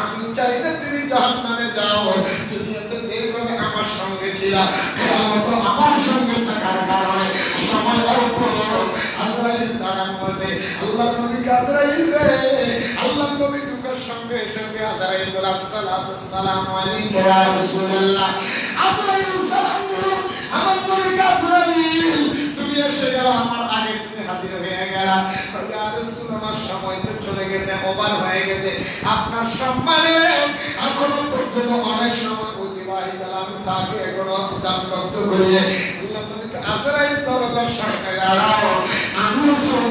আমি চাই না তুমি জাহান্নামে যাও, দুনিয়াতে যেভাবে আমার সঙ্গে ছিলা, কিয়ামতে আমার সঙ্গে থাকার কারণে সময় অল্প, আজরাইল দাঁড়ানো আছে। আল্লাহর নবী আজরাইল রে, আল্লাহর নবী ঢুকার সঙ্গে সঙ্গে আজরাইল বলে, আসসালাতু আসসালামু আলাইকা ইয়া রাসূলুল্লাহ। আজরাইল সালাম দিল, আমার নবী আজরাইল তুমি এসে গেল, আমার আগে তুমি হাজির হয়ে গেলা। ইয়া রাসূল আমার সময় তো চলে গেছে, ওভার হয়ে গেছে, আপনার সম্মানে এখনো পর্যন্ত অনেক সময় অতিবাহিত, আমি তাকে এখনো জানকত্ব করি। আল্লাহর নবী আজরাইল দরজার সামনে দাঁড়াও, আমি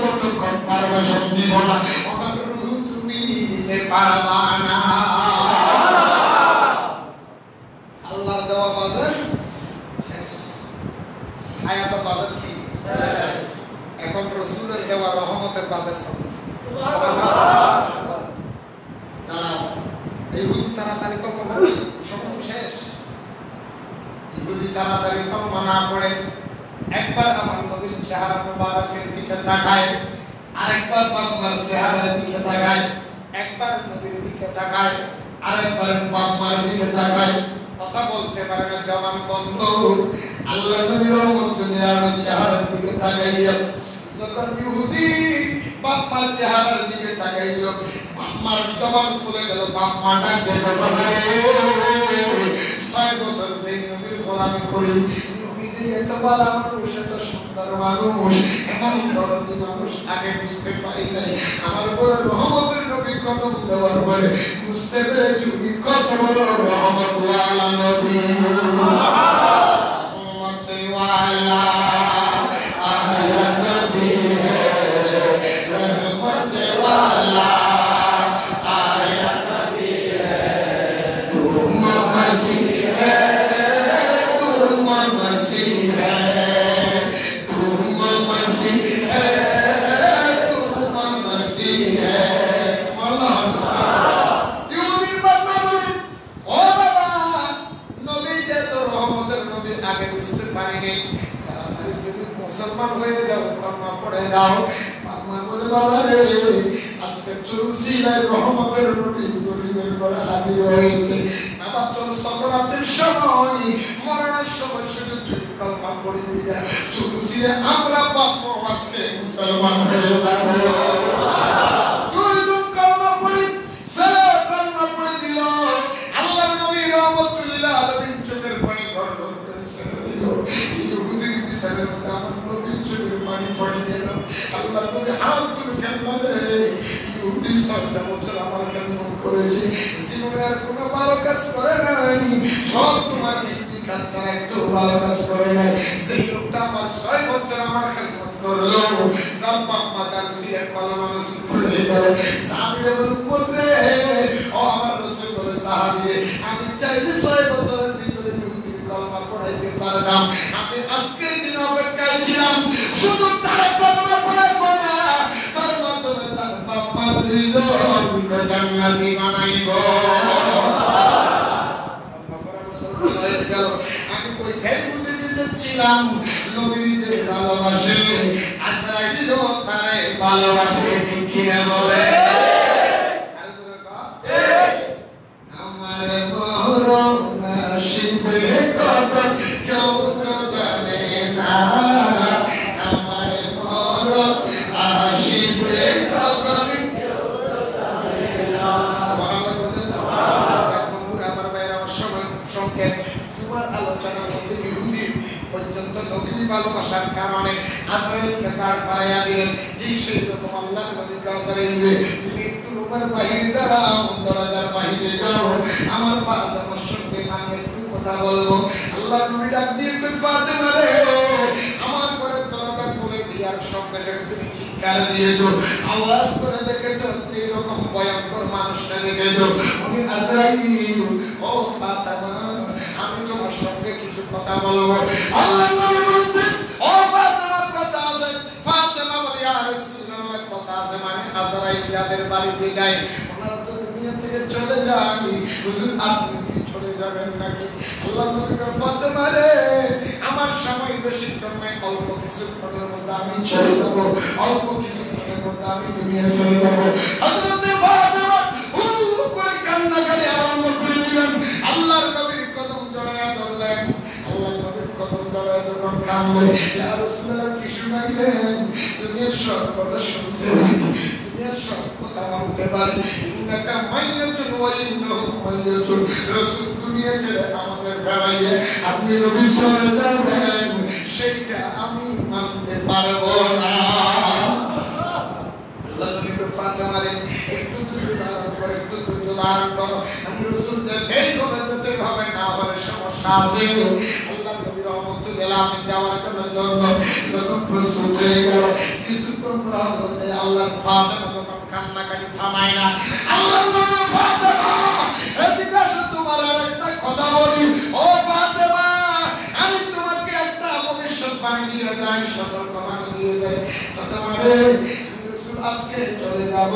যতক্ষণ পারমিশন দিব না আমার রূহ তুমি নিতে পারবা না। আল্লাহর দেওয়া বাজার হায়াত বাজার কি এখন রাসূলের দেওয়া রহমতের বাজার চলছে। দাঁড়াও, ইহুদি তাড়াতাড়ি কলমা, সময় তো শেষ। ইহুদি তাড়াতাড়ি কলমা না পড়ে একবার আমার নবীর চেহারা মুবারকের দিকে তাকায়, আরেকবার বাবার চেহারার দিকে তাকায়, একবার নবীর দিকে তাকায়, আরেকবার বাবার দিকে তাকায়, কথা বলতে পারে না, জবান বন্ধ। আল্লাহ নবীর রহমতুল্লাহ চেহারার দিকে তাকাইয়া যখন ইহুদি বাবার চেহারার দিকে তাকাইল, বাবার জবান খুলে গেল, বাবা ডাক দিতে পারে, 6 বছর সেই নবীর গোলামি করি, এত ভালো মানুষ, এত সুন্দর মানুষ, এমন দরদি মানুষ আগে বুঝতে পারি নাই। আমার বড় রহমতের নবী কদম দেওয়ার পরে বুঝতে পেরেছি উনি কত বড় রহমতওয়ালা নবী। রহমতওয়ালা আয়া নবী রহমতওয়ালা আয়া নবী তুম মসিহ মুসলমান হয়ে যাও, কলমা পড়ে যাও। বাবা বলে, বাবা রে, আজকে চুরুসিলায় রহমতের নবী গরিবের ঘরে হাজির হয়েছে। বাবা তোর সকরাতের সময়, মরণের সময় শুধু তুই কলমা পড়ে দিলা, চুরুসিলে আমরা বাপ আজকে মুসলমান হয়ে যাবো। তুই কলমা পড়ি, সারা কলমা পড়ে দিল। আল্লাহ নবী রহমতুল্লাহ আলামিন চোখের পানি ঘর ঘর করে ছেড়ে দিল। ইহুদির বিচারের মধ্যে আমার নবীর চোখের পানি পড়ে গেল। আল্লাহ নবী হাত তুলে কেমনে, ইহুদি 6 বছর আমার কেমন করেছে, জীবনে আর কোনো ভালো কাজ করে নাই, সব তোমার কাজ ছাড়া একটু ভালো কাজ করে নাই। সেই লোকটা আমার 6 বছর আমার খেদমত করলো, সব বাপ মাতার সিরে কলমা নসিব করে গেল। সাহাবীরা বলে পুত্রে, ও আমার রাসূল বলে সাহাবী, আমি চাইলে 6 বছরের ভিতরে ইহুদির কলমা পড়াইতে পারতাম। আমি আজকের দিন অপেক্ষায় ছিলাম শুধু তার কলমা পড়াইব না, তার মাধ্যমে তার বাপ মা দুইজনকে জান্নাতি বানাইব। আমি ওইটাই বুঝে দিতেছিলাম নবী যে ভালোবাসে, আজরাইলও তারে ভালোবাসে, ঠিক কিনা বলে? আমার মরণ নসিবে কখন কেউ তো জানে না, আমার মরণ আসিবে কখন কেউ তো জানে না। বন্ধুরা আমার বাইরে আমার সময় সংক্ষেপ, তোমার আলোচনার মধ্যে ইহুদি পর্যন্ত নবীর ভালোবাসার কারণে আজরাইলকে দাঁড় করাইয়া দিলেন। ঠিক সেই রকম আল্লাহর নবী কাউসারে তুমি একটু রুমের বাহিরে দাঁড়াও, দরজার বাহিরে যাও, আমার ফাতেমার সঙ্গে আমি একটু কথা বলবো। আল্লাহর নবী ডাক দিয়ে কই, ফাতেমা রে, আমার ঘরের দরজা খুলে বিয়ার সঙ্গে সঙ্গে তুমি চিৎকার দিয়েছো, আওয়াজ করে দেখেছো, এরকম ভয়ঙ্কর মানুষটা দেখেছো, আমি আজরাইল। ও ফাতেমা, আমি তোমার সঙ্গে কিছু কথা বলবো। আল্লাহর নবী বলতেন, ও ফাতেমা কথা আছে। ফাতেমা বলে, ইয়া রাসূলুল্লাহ কথা আছে মানে আজরাইল যাদের বাড়িতে যায় ওনারা তো দুনিয়া থেকে চলে যায়, হুজুর আপনি কি চলে যাবেন নাকি? আল্লাহর নবী বলে, ফাতেমা রে, আমার সময় বেশিক্ষণ নাই, অল্প কিছুক্ষণের মধ্যে আমি চলে যাব, অল্প কিছুক্ষণের মধ্যে আমি দুনিয়া চলে যাব। হযরত ফাতেমা করে কান্নাকাটি আরম্ভ করে দিলেন। আল্লাহর নবীর কদম জড়াইয়া ধরলেন। আল্লাহর নবীর কদম জড়াইয়া যখন কাঁদলেন, ইয়া রাসূলুল্লাহ কি শুনাইলেন? দুনিয়ার সব কথা শুনতে পারি, দুনিয়ার সব কথা মানতে পারি। ইন্নাকা মাইয়াতুন ওয়া ইন্নাহুম মাইয়াতুন। রাসূল দুনিয়া ছেড়ে আমাদের বেলায় আপনি নবী চলে যাবেন, সেইটা আমি মানতে পারবো না। আল্লাহর নবী ফাতেমা রে, একটু ধৈর্য ধারণ করো, একটু ধৈর্য ধারণ করো, আমি রাসূল যেতেই হবে না হলে সমস্যা আছে। আল্লাহর নবী রাহমাতুল্লাহ আলাইহি যাওয়ার জন্য যখন প্রস্তুত হয়ে গেল, কিছুক্ষণ পর হযরত আল্লাহর ফাতেমা যখন কান্নাকাটি থামায় না, আল্লাহর নবী, ফাতেমা এদিকে আসো, তোমার আরেকটা কথা বলি। ও ফাতেমা, আমি তোমাকে একটা ভবিষ্যৎবাণী দিয়ে যাই, সতর্কবাণী দিয়ে যাই। ফাতেমা রে, আজকে চলে যাব,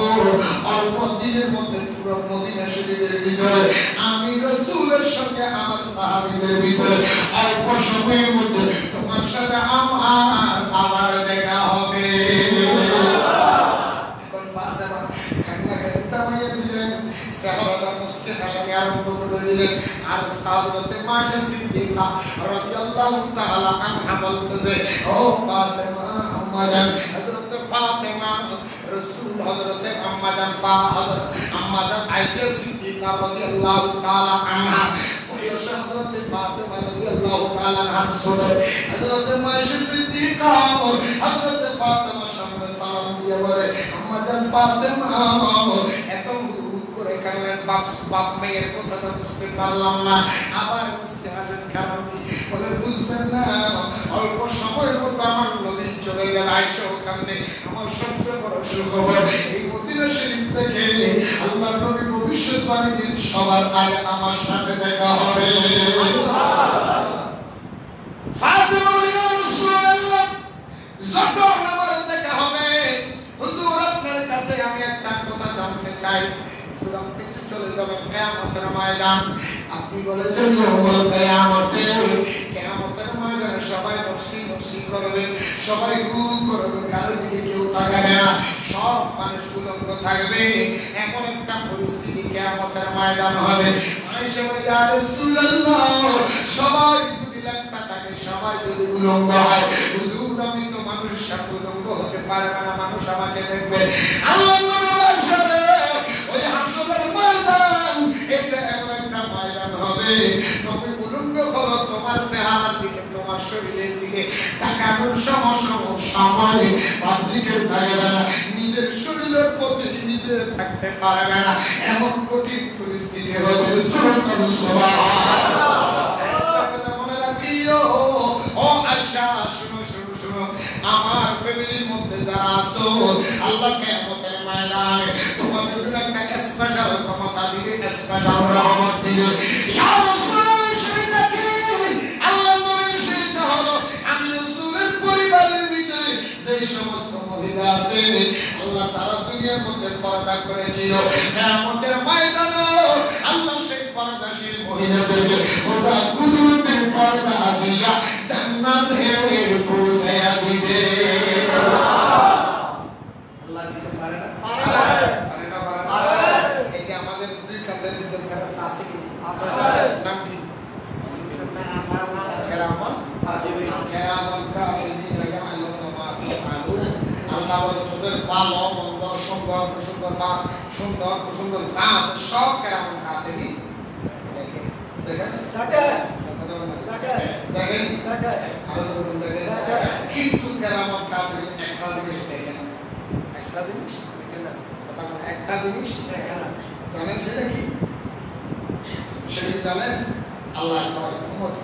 অল্প দিনের মধ্যে পুরো মদিনা শরীফের ভিতরে আমি রাসূলের সঙ্গে আমার সাহাবীদের ভিতরে অল্প সময়ের মধ্যে তোমার সাথে আমার দেখা হবে। ফাতেমা কান্নাকাটি থামিয়ে দিলেন, চেহারাটা মুছতে হাসাতে আরম্ভ করে দিলেন। আর সাহাবীতে মায়েশা সিদ্দিকা রাদিয়াল্লাহু তাআলা আনহা বলতেছে, ও ফাতেমা আম্মা জান, হযরত ফাতেমা রাসূল হযরত আম্মা জান আয়েশা সিদ্দিকা রাদিয়াল্লাহু তাআলা আনহা, ওই হযরত ফাতেমা রাদিয়াল্লাহু তাআলা আনহা শুনে হযরত মায়েশা সিদ্দিকা হযরত ফাতেমার সামনে সালাম দিয়ে বলে, আম্মা জান ফাতেমা, এত করে কান্নার বাপ মেয়ের কথাটা বুঝতে পারলাম না, আবার বুঝতে হারেন কারণ কি? বলে বুঝবেন না, অল্প সময়ের মধ্যে আমার নবী চলে গেল, আয়েশা ওখানে আমার সবচেয়ে বড় সুখবর, এই মদিনা শরীফ থেকে আল্লাহর নবী ভবিষ্যৎবাণী দিন, সবার আগে আমার সাথে দেখা হবে। ফাতেমা বলে, ইয়া রাসূলুল্লাহ, যখন আমার দেখা হবে, হুজুর আপনার কাছে আমি একটা কথা জানতে চাই। হুজুর আপনি তো চলে যাবেন কিয়ামতের ময়দান, আপনি বলেছেন ইয়াউমুল কিয়ামতের ময়দানে সবাই নফসি নফসি করবে, সবাই গু করবে, কারো দিকে কেউ তাকাবে না, সব মানুষ উলঙ্গ থাকবে, এমন একটা পরিস্থিতি কিয়ামতের ময়দান হবে। আয়েশা বলে, ইয়া রাসূলুল্লাহ, সবাই যদি একটা থাকে, সবাই যদি উলঙ্গ হয়, হুজুর আমি তো মানুষের সাথে উলঙ্গ হতে পারবে না, মানুষ আমাকে দেখবে। আল্লাহর নবী বলেছেন, ওই হাসরের ময়দান এটা এমন একটা ময়দান হবে, তুমি উলঙ্গ হলো, তোমার চেহারার দিকে, তোমার শরীরের দিকে তাকানোর সময় পাবলিকের থাকবে না, নিজের শরীরের প্রতি নিজে থাকতে পারবে না, এমন কঠিন পরিস্থিতি হবে। সুবহানাল্লাহ। আল্লাহ কিয়ামতের ময়দানে তোমাদের জন্য একটা স্পেশাল ক্ষমতা দিবে, স্পেশাল রহমত দিবে। ইয়া রাসূলুল্লাহ, সেটা কি? আল্লাহ নবীর সেটা হলো আমি রাসূলের পরিবারের ভিতরে যে সমস্ত মহিলা আছে আল্লাহ তারা দুনিয়ার মধ্যে পর্দা করেছিল, কিয়ামতের ময়দানে আল্লাহ সেই পর্দাশীল মহিলাদেরকে ওটা কুদরতের পর্দা দিয়া জান্নাতে পৌঁছে দিবে। আল্লাহ দিতে পারে না? পারে না, পারে না। এই যে আমাদের দুই কাঁধের ভিতর ফেরেশতা আছে কি? নাম কি? কেরামান কাতিবিন ইয়ালামুনা মা তাফআলুন। আল্লাহ বলে তোদের ভালো মন্দ সুন্দর সুন্দর সব কেরামান কাতিবিন দেখেন কিন্তু কেরামান কাতিবিন একটা জিনিস দেখে না, একটা জিনিস জানেন সেটা কি? সেটা জানেন? আল্লাহ ক্ষমতা,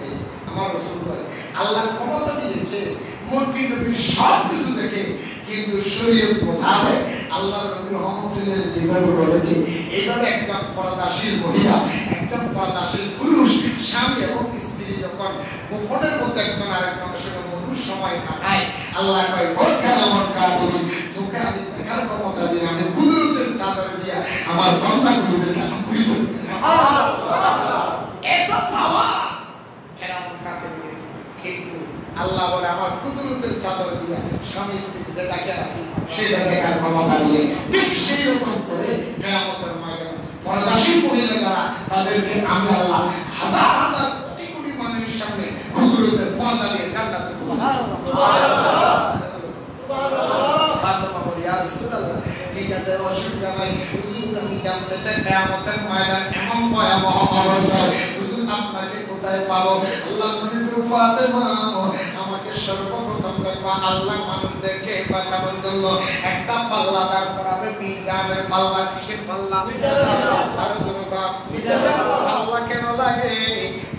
আমার রাসূল বলে আল্লাহ ক্ষমতা দিয়েছে মুরগি নবীর সব কিছু দেখে, কিন্তু শরীয়ত মোতাবেক আল্লাহর নবীর রহমতুল্লাহ যেভাবে বলেছে এইভাবে একজন পর্দাশীল মহিলা, একজন পর্দাশীল পুরুষ স্বামী এবং স্ত্রী যখন গোপনের মধ্যে একজন আরেকজনের সঙ্গে মধুর সময় কাটায়, আল্লাহ কয় ওই কেরামান কাতিবিন তোকে আমি দেখার ক্ষমতা দিই, আমি কুদরতের চাদর দিয়া আমার বান্দাগুলোকে আমি পুরি দেব। এত পাওয়া কেরামান কাতিবিন, কিন্তু আল্লাহ বলে আমার কুদরতের চাদর দিয়া স্বামী স্ত্রীকে ডাকে রাখি, সেটা দেখার ক্ষমতা দিয়ে ঠিক সেই রকম করে কিয়ামতের ময়দানে পর্দাশীল মহিলা যারা তাদেরকে আমি আল্লাহ হাজার হাজার কোটি কোটি মানুষের সামনে কুদরতের পর্দা দিয়ে জান্নাতে ফাতেমা বলে ইয়া রাসূলুল্লাহ ঠিক আছে অসুবিধা নাই, হুজুর আমি জানতে চাই কিয়ামতের ময়দান এমন ভয়াবহ অবস্থা, হুজুর আপনাকে কোথায় পাবো? আল্লাহ নবী ফাতেমা আমাকে সর্বপ্রথম দেখবা আল্লাহ মানুষদেরকে বাঁচানোর জন্য একটা পাল্লা দাঁড় করাবে, মিজানের পাল্লা। কিসের পাল্লা? আরো জোরে বল, মিজানের পাল্লা। কেন লাগে?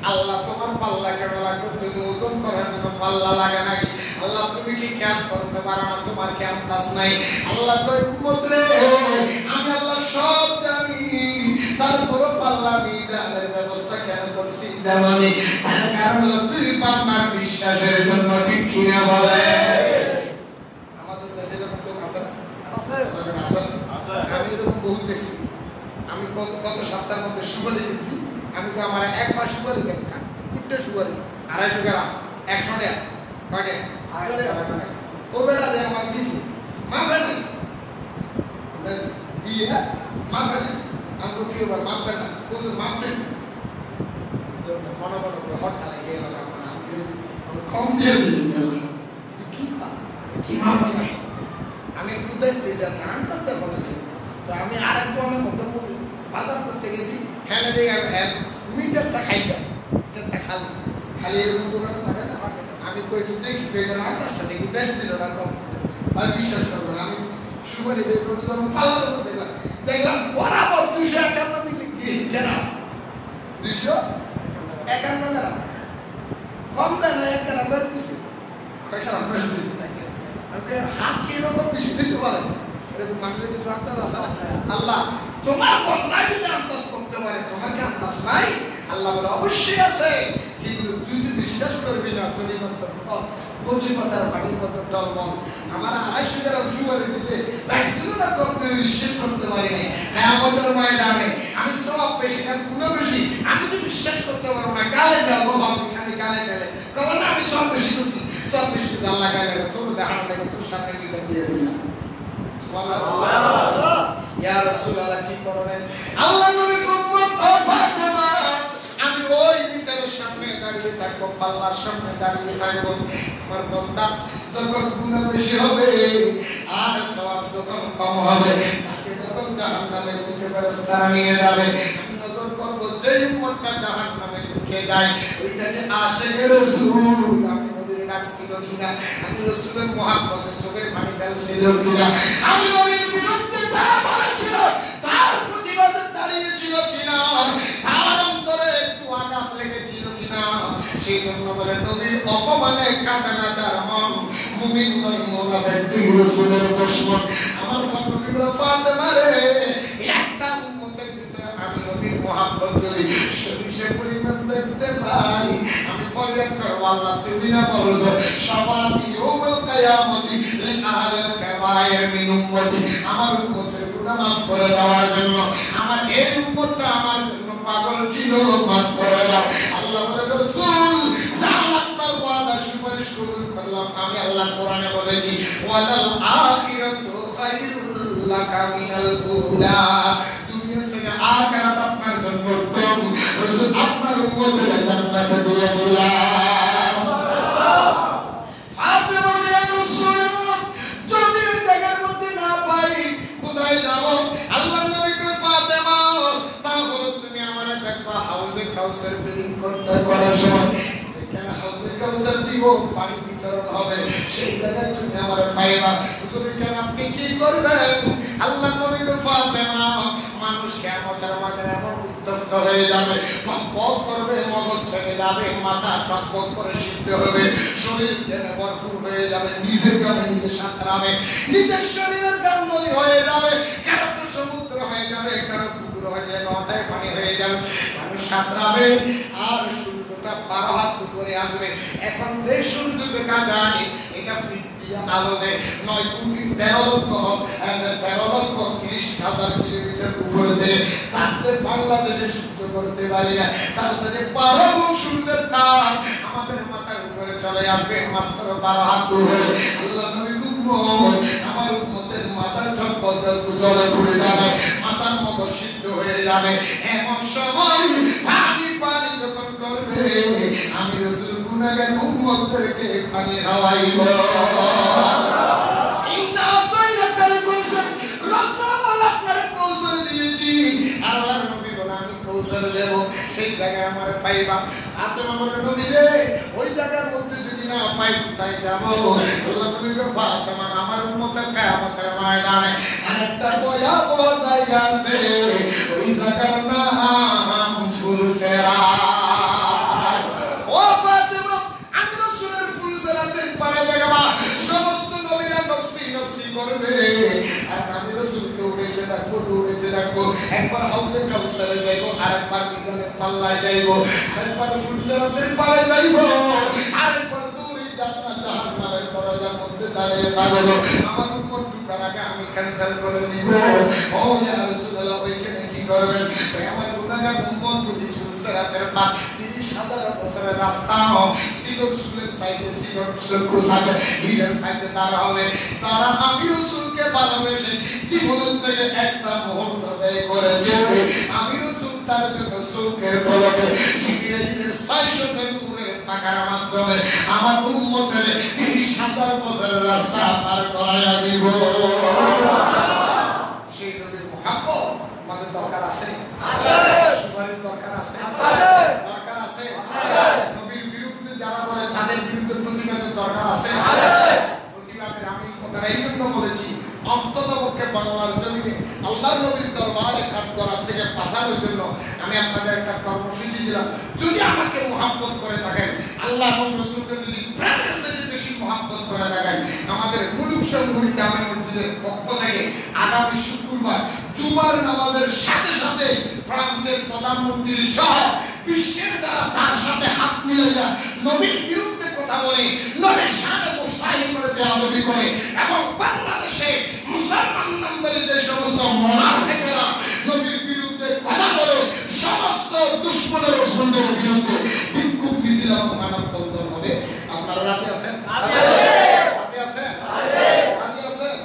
আল্লাহ তোমার পাল্লা কেন লাগবে? তুমি ওজন করার জন্য পাল্লা লাগে নাকি? আল্লাহ তুমি কি কাজ করতে পারো না? তোমার কি আন্দাজ নাই? আল্লাহ কই উম্মত রে আমি আল্লাহ সব জানি, তারপরও পাল্লা মিজানের ব্যবস্থা কেন করছি জানি? তার কারণ হলো তুই পাল্লার বিশ্বাসের জন্য, ঠিক কিনা বলে? আমাদের দেশে এরকম লোক আছে না? আমি এরকম বহুত দেখছি। আমি গত সপ্তাহের মধ্যে সুপারি কিনছি, আমি তো আমার একবার সুপারি কেন খান, কুট্টে সুপারি 250 গ্রাম 100 টাকা, কয়টা? ও বেটা দিয়ে আমার দিছি মাফে নেই, দিয়ে মাফে নেই, আমি তো কি এবার মাফে না, হুজুর মাফে নেই, মনে মনে হট খালে গিয়ে গেলাম, আমাকে কম দিয়ে দিলেন, কি মাফে নেই। আমি একটু দেখতেছি আর গানটা দেখো না, তো আমি আরেক বনের মধ্যে বাজার করতে গেছি, হ্যাঁ দেখে মিটারটা খাইলাম, মিটারটা খালি এরকম দোকানে থাকে না, আমি কয়েকটু দেখি পেটের আন্দাজটা দেখি বেশ দিল না কম, আর বিশ্বাস করবো না। আমি সুপারি দেখবো যখন পাল্লার উপর দেখলাম বরাবর 251 মিলি গ্রাম, 251 গ্রাম, কম দেয় না 1 গ্রাম বেড়তেছে, কয় গ্রাম বেড়তেছে, হাত কি এরকম বেশি দিতে পারে? এরকম মানুষের কিছু আন্দাজ আছে না? আল্লাহ তোমার বন্ধা যদি আন্দাজ করতে পারে, তোমার কি আন্দাজ নাই? আল্লাহ বলে অবশ্যই আছে, কিন্তু তুই তো বিশ্বাস করবি না, তোর মতো কচি পাতার বাড়ির মতো টলমল। আমার 250 গ্রাম সুপারি দিছে, না করতে বিশ্বাস করতে পারি নাই। কিয়ামতের ময়দানে আমি সব বেশি না গুণ বেশি, আমি তো বিশ্বাস করতে পারবো না, গালে যাবো বাবু, খালি গালে গেলে কারণ না আমি সব বেশি করছি, সব বেশি আল্লাহ গালে তোর দেখানো লাগে, তোর সামনে নিয়ে দিয়ে দিলাম। সুবহানাল্লাহ। ইয়া রাসূলুল্লাহ কি করবেন? আল্লাহ নবী উম্মত ও ফাতেমা, আমি ওই মিটারের সামনে দাঁড়িয়ে থাকবো, পাল্লার সামনে দাঁড়িয়ে থাকবো, আমার বান্দা যখন গুনাহ বেশি হবে আর সওয়াব যখন কম হবে, তাকে যখন জাহান্নামের দিকে ফেরেশতারা নিয়ে যাবে, আমি নজর করবো যে উম্মতটা জাহান্নামের দিকে যায় ওইটাকে আশিকে রাসূল আমি নবীর ডাক ছিল কিনা, আমি রাসূলের মুহাব্বতে চোখের পানি ফেলছিল কিনা, আমি নবীর বিরুদ্ধে যা বলেছিল তার প্রতিবাদে দাঁড়িয়েছিল কিনা, তার অন্তরে একটু আঘাত লেগেছিল কিনা। সেই জন্য বলে নবীর অপমানে কাঁদে না যার মন, মুমিন নয় মুনাফিক তুই রাসূলের দুশমন আমার নবীগুলো ফাতেমা রে একটা উম্মতের ভিতরে আমি নবীর মহব্বত যদি সে পরিমাণ দেখতে পাই আমি ফরিয়াদ করব আল্লাহ তুমি না বলছো শাফাতি ইয়াউমুল কিয়ামতি লিআহলিল কাবায়ের মিন উম্মতি আমার উম্মতের গুনাহ মাফ করে দেওয়ার জন্য আমার এই উম্মতটা আমার জন্য পাগল ছিল মাফ করে দাও আল্লাহ বলে রাসূল যাও আপনার ওয়াদা সুপারিশ কবুল করলাম আমি আল্লাহ কোরআনে বলেছি ওয়ালাল আখিরাতু খায়রুল লাকা মিনাল উলা দুনিয়া থেকে আখিরাত আপনার জন্য উত্তম রাসূল আপনার উম্মতের জান্নাতে দিয়ে দিলাম ফাতেমা ইয়া রাসূলুল্লাহ যদি জায়গার মধ্যে না পাই কোথায় যাব আল্লাহ নবীকে ফাতেমা তাহলে তুমি আমারে দেখবা হাউজে কাউসার বিলিং করতে করার সময় সেখানে হাউজে কাউসার দিব পানি বিতরণ হবে সেই জায়গায় তুমি আমারে পাইবা তুমি কেন আপনি কি করবেন আল্লাহ নবীকে ফাতেমা মানুষ কিয়ামতের মাঠে এমন উত্তপ্ত হয়ে যাবে টকবক করবে মগজ ফেটে যাবে মাথা টকবক করে সিদ্ধ হবে শরীর যেন ভরপুর হয়ে যাবে নিজের গানে নিজে সাঁতরাবে নিজের শরীরের গাম্বলি হয়ে যাবে কারো তো সমুদ্র হয়ে যাবে কারো পুকুর হয়ে যাবে নটায় পানি হয়ে যাবে মানুষ সাঁতরাবে আর সূর্যটা 12 হাত উপরে আসবে এখন যে সূর্য দেখা যায় এটা পৃথিবী আলো দেয় 9 কোটি 13 লক্ষ 30,000 কিলোমিটার উপরে দেয় তাতে বাংলাদেশে সূর্য করতে পারি না তার সাথে 12 গুণ সূর্যের তাপ আমাদের মাথার উপরে চলে আসবে মাত্র 12 হাত উপরে আল্লাহ নবী আমার উম্মতের মাথার ঠকবক জলে পড়ে যাবে মাথার মগজ সিদ্ধ হয়ে যাবে এমন সময় পানি পানি যখন করবে আমি রাসূল গুনাহগার উম্মতদেরকে পানি খাওয়াইব ইন্না তাইলাকাল কাউসার রাসূল আপনার কাউসার দিয়েছি আল্লাহর নবী বলে আমি কাউসার দেব সেই জায়গায় আমার পাইবা ফাতেমা বলে নবী রে ওই জায়গার মধ্যে যদি না পাই তাই যাব আল্লাহ নবীকে ফাতেমা আমার উম্মতের কিয়ামতের ময়দানে আরেকটা ভয়াবহ জায়গা আছে ওই জায়গার নাম ফুলসেরা ও ফাতেমা আমি রাসূলের ফুলসেরাতে পারে যাবা সমস্ত নবীরা নফসি নফসি করবে আর আমি রাসূলকে উঠে ডাকবো একবার হাউজে কাউসারে যাইবো আরেকবার মিজানের পাল্লায় যাইবো আরেকবার ফুলসেরাতের পারে যাইবো আরেকবার দূরে জান্নাত জাহান্নামের দরজার মধ্যে দাঁড়িয়ে থাকবো আমার উপর ঢোকার আগে আমি ক্যান্সেল করে দিব ও ইয়া রাসূলুল্লাহ ওইখানে কি করবেন আমার গুনাহগার উম্মতগুলি ফুলসেরাতের পার 30,000 বছরের রাস্তা সিগর সাইডে সিগর সাইডে হিলের সাইডে দাঁড়া হবে সারা আমি রাসূলকে ভালোবেসে জীবন থেকে একটা মুহূর্ত ব্যয় করেছে আমি রাসূল তার জন্য সুখের বলকে জিবরাইলের 600 নূরের টাকার মাধ্যমে আমার উম্মতের 30,000 বছরের রাস্তা পার করায়া দিব সেই নবীর মুহাব্বত আমাদের দরকার আছে সুপারিশ দরকার আছে দরকার আছে নবীর বিরুদ্ধে যারা বলে তাদের বিরুদ্ধে প্রতিবাদের দরকার আছে প্রতিবাদের আমি কথাটা এই জন্য বলেছি অন্ততপক্ষে বাংলার জমিনে আল্লাহর নবীর দরবারে কাঠ করার থেকে বাঁচানোর জন্য আমি আপনাদের একটা কর্মসূচি দিলাম যদি আমাকে মুহাব্বত করে থাকেন আল্লাহ এবং রাসূলকে যদি প্রাণের চেয়ে বেশি মুহাব্বত করে থাকেন আমাদের মুলুক শহীদ জামে মসজিদের পক্ষ থেকে আগামী শুক্রবার জুমার নামাজের সাথে সাথে ফ্রান্সের প্রধানমন্ত্রী সহ বিশ্বের যারা তার সাথে হাত মিলাইয়া নবীর বিরুদ্ধে কথা বলে নবীর শানে মুস্তাহিল করে বেয়াদবি করে এবং বাংলাদেশে মুসলমান নামদারি যে সমস্ত মুনাফিকরা নবীর বিরুদ্ধে কথা বলে সমস্ত দুশমনের রাসূলের বিরুদ্ধে বিক্ষোভ মিছিল এবং মানববন্ধন হবে আপনারা রাজি আছেন রাজি আছেন রাজি আছেন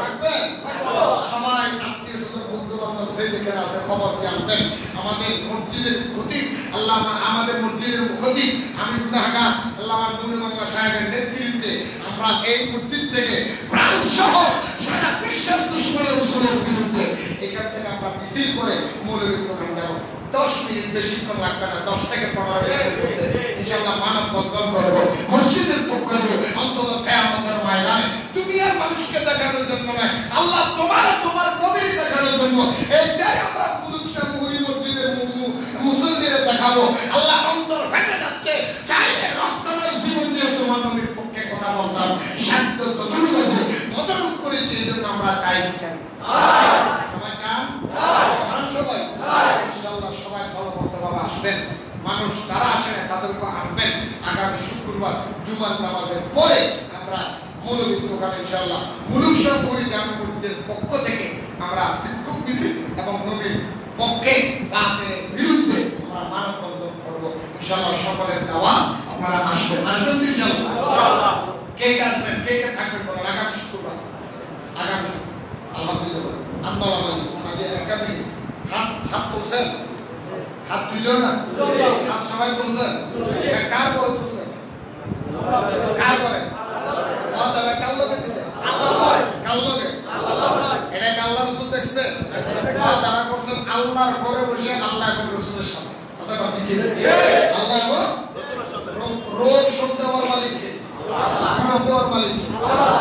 থাকবেন সবাই আত্মীয় স্বজন বন্ধু বান্ধব সেই যেখানে আছে খবর দিয়ে আনবেন আমাদের মসজিদের খতিব আল্লাহ আমাদের মসজিদের খতিব আমি গুনাহগার আল্লামা নূরুল বাংলা সাহেবের নেতৃত্বে আমরা এই মসজিদ থেকে ফ্রান্স সহ সারা বিশ্বের দুশমনের রাসূলের বিরুদ্ধে এখান থেকে আমরা মিছিল করে মৌলবীর প্রোগ্রাম দেব 10 মিনিট বেশিক্ষণ লাগবে না 10 থেকে 15 মিনিটের মধ্যে ইনশাআল্লাহ মানববন্ধন করব মসজিদের পক্ষ থেকে অন্তত কিয়ামতের ময়দানে দুনিয়ার মানুষকে দেখানোর জন্য নয় আল্লাহ তোমার নবীর দেখানোর জন্য এইটাই আমরা মুলুক শামুহি মসজিদের মুসল্লিদের দেখাবো আল্লাহ অন্তর ফেটে যাচ্ছে চাইলে রক্ত জীবন দিয়ে তোমার নবীর পক্ষে কথা বলতাম সবাই চান? চান সবাই? ইনশাআল্লাহ সবাই দলবদ্ধভাবে আসবেন। মানুষ যারা আসেন তাদেরকে আনবেন। আগামী শুক্রবার জুমার নামাজের পরে আমরা মৌলবীর দোকানে ইনশাআল্লাহ মুলুকশাহ পরি জামে মসজিদের পক্ষ থেকে আমরা বিক্ষোভ মিছিল এবং নবীর পক্ষে বাতিলের বিরুদ্ধে আমরা মানববন্ধন করব ইনশাআল্লাহ। সকলের দাওয়া আপনারা আসবেন। আসবেন তো ইনশাআল্লাহ? কে আসবেন, কে কে থাকবেন বলেন আগামী শুক্রবার? আগামী আলহামদুলিল্লাহ আল্লাহ আজ একাডেমি হাত তুলছেন? হাত তুললেও না? হাত সবাই তুলছেন? কার করে তুলছেন? কার করে? কার লোকে দিছে? কার লোকে? এটা কি আল্লাহ রাসূল দেখছে? তারা করছেন আল্লাহর ঘরে বসে আল্লাহ এবং রাসূলের সাথে। কথা বলতে কি? আল্লাহ এবং রোগ শব্দ দেওয়ার মালিক কে? আল্লাহ দেওয়ার মালিক কে?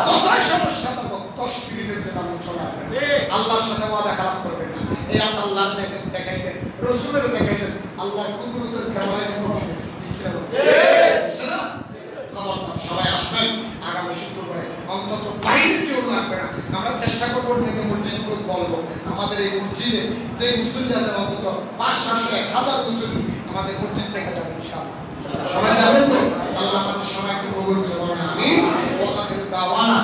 যত সমস্যা থাকো 10 মিনিটের জন্য আপনি চলে আসবেন। আল্লাহর সাথে ওয়াদা খারাপ করবেন না। এই আল্লাহর দেখাইছেন, রাসূলের দেখাইছেন, আল্লাহর কুদরতের ক্যামেরায় মুক্তি দিয়েছেন। ঠিক কি না? খবরদার সবাই আসবেন আগামী শুক্রবারে। অন্তত বাইরে কেউ লাগবে না। আমরা চেষ্টা করবো নিম্ন মসজিদকে বলবো আমাদের এই মসজিদে যে মুসল্লি আছে অন্তত 500-1000 মুসল্লি আমাদের মসজিদ থেকে যাবে ইনশাআল্লাহ। সবাই যাবেন তো? আল্লাহ আমাদের সবাইকে কবুল করুন। আমিন। ওয়া আখিরু দাওয়ানা